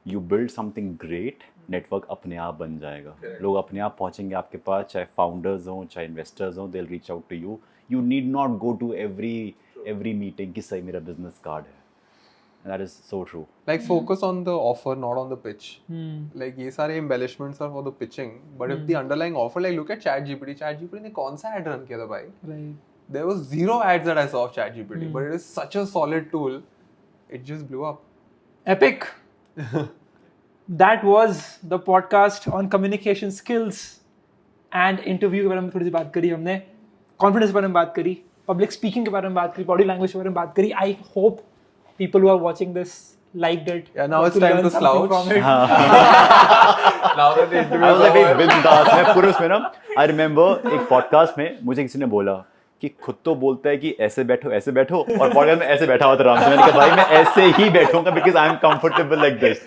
You build something great, network अपने आप बन जाएगा. लोग अपने आप पहुंचेंगे आपके पास, चाहे फाउंडर्स हों चाहे इन्वेस्टर्स हों, they'll reach out to you. You need not go to every meeting कि सही मेरा business card है. And that is so true. Like focus on the offer, not on the pitch. Like ये सारे embellishments are for the pitching, but if the underlying offer, like look at ChatGPT ने कौन सा ad run किया था भाई? Right. There was 0 ads that I saw of ChatGPT, but it is such a solid tool. It just blew up. Epic. That was the podcast on communication skills and interview के बारे में थोड़ी सी बात करी हमने, confidence के बारे में बात करी, public speaking के बारे में बात करी, body language के बारे में बात करी. I hope people who are watching this liked it. Yeah, now got it's time learn to something slouch. from it. Now that the interview I was like, is over. बिंदास मैं पूरे उसमें ना आई रिमेम्बर एक podcast में मुझे किसी ने बोला कि खुद तो बोलता है कि ऐसे बैठो और पॉडकास्ट में ऐसे बैठा हुआ था आराम से मैंने कहा भाई मैं ऐसे ही बैठूंगा because I am comfortable like this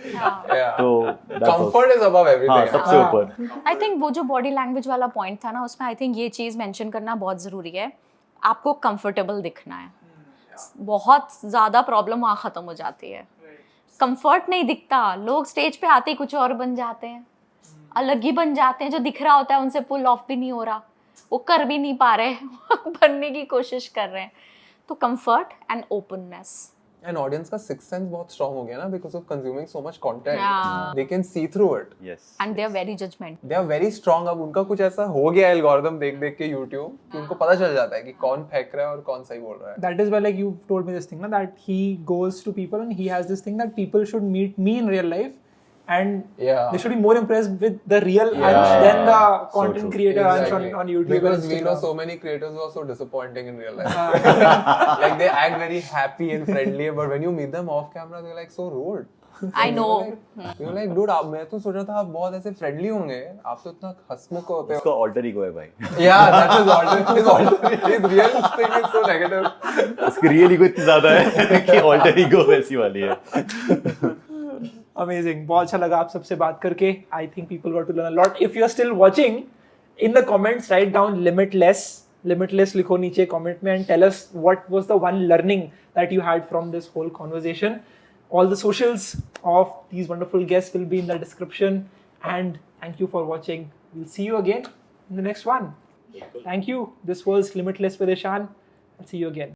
Yeah. तो that's also- Comfort is above everything. हाँ सबसे ऊपर आई थिंक वो जो बॉडी लैंग्वेज वाला पॉइंट था ना उसमें आई थिंक ये चीज़ मेंशन करना बहुत ज़रूरी है आपको कंफर्टेबल दिखना है बहुत ज़्यादा प्रॉब्लम वहाँ ख़त्म हो जाती है कंफर्ट नहीं दिखता लोग स्टेज पे आते ही कुछ और बन जाते हैं अलग ही बन जाते हैं जो दिख रहा होता है उनसे पुल ऑफ भी नहीं हो रहा वो कर भी नहीं पा रहे बनने की कोशिश कर रहे हैं तो comfort and openness And audience का sixth sense बहुत strong हो गया ना because of consuming so much content. Yeah. They can see through it. yes and they are very judgement They are very strong. अब उनका कुछ ऐसा हो गया एल्गोरिदम देख देख के YouTube कि उनको पता चल जाता है कि कौन फेंक रहा है और कौन सही बोल रहा है. That is why, like, you told me this thing, na, that he goes to people and he has this thing that people should meet me in real life and Yeah. they should be more impressed with the real Yeah. Ansh than the So content true. creator Ansh Exactly. on YouTube. Because and we know Instagram. so many creators who are so disappointing in real life. Like they act very happy and friendly, but when you meet them off camera, they're like so rude. I know You're like, dude, मैं तो सोच रहा था आप बहुत ऐसे friendly होंगे. आप तो इतना हंसमुख होते हो. उसका ऑल्टर ईगो है भाई Yeah, that's his alter. His alter. His real thing is so negative. उसकी रियल ईगो इतनी ज्यादा है कि ऑल्टर ईगो वैसी वाली है Amazing. बहुत अच्छा लगा आप सबसे बात करके. I think people got to learn a lot. If you are still watching, in the comments write down limitless. Limitless लिखो नीचे comment में and tell us what was the one learning that you had from this whole conversation. All the socials of these wonderful guests will be in the description. And thank you for watching. We'll see you again in the next one. Thank you. This was Limitless with Ishan. I'll see you again.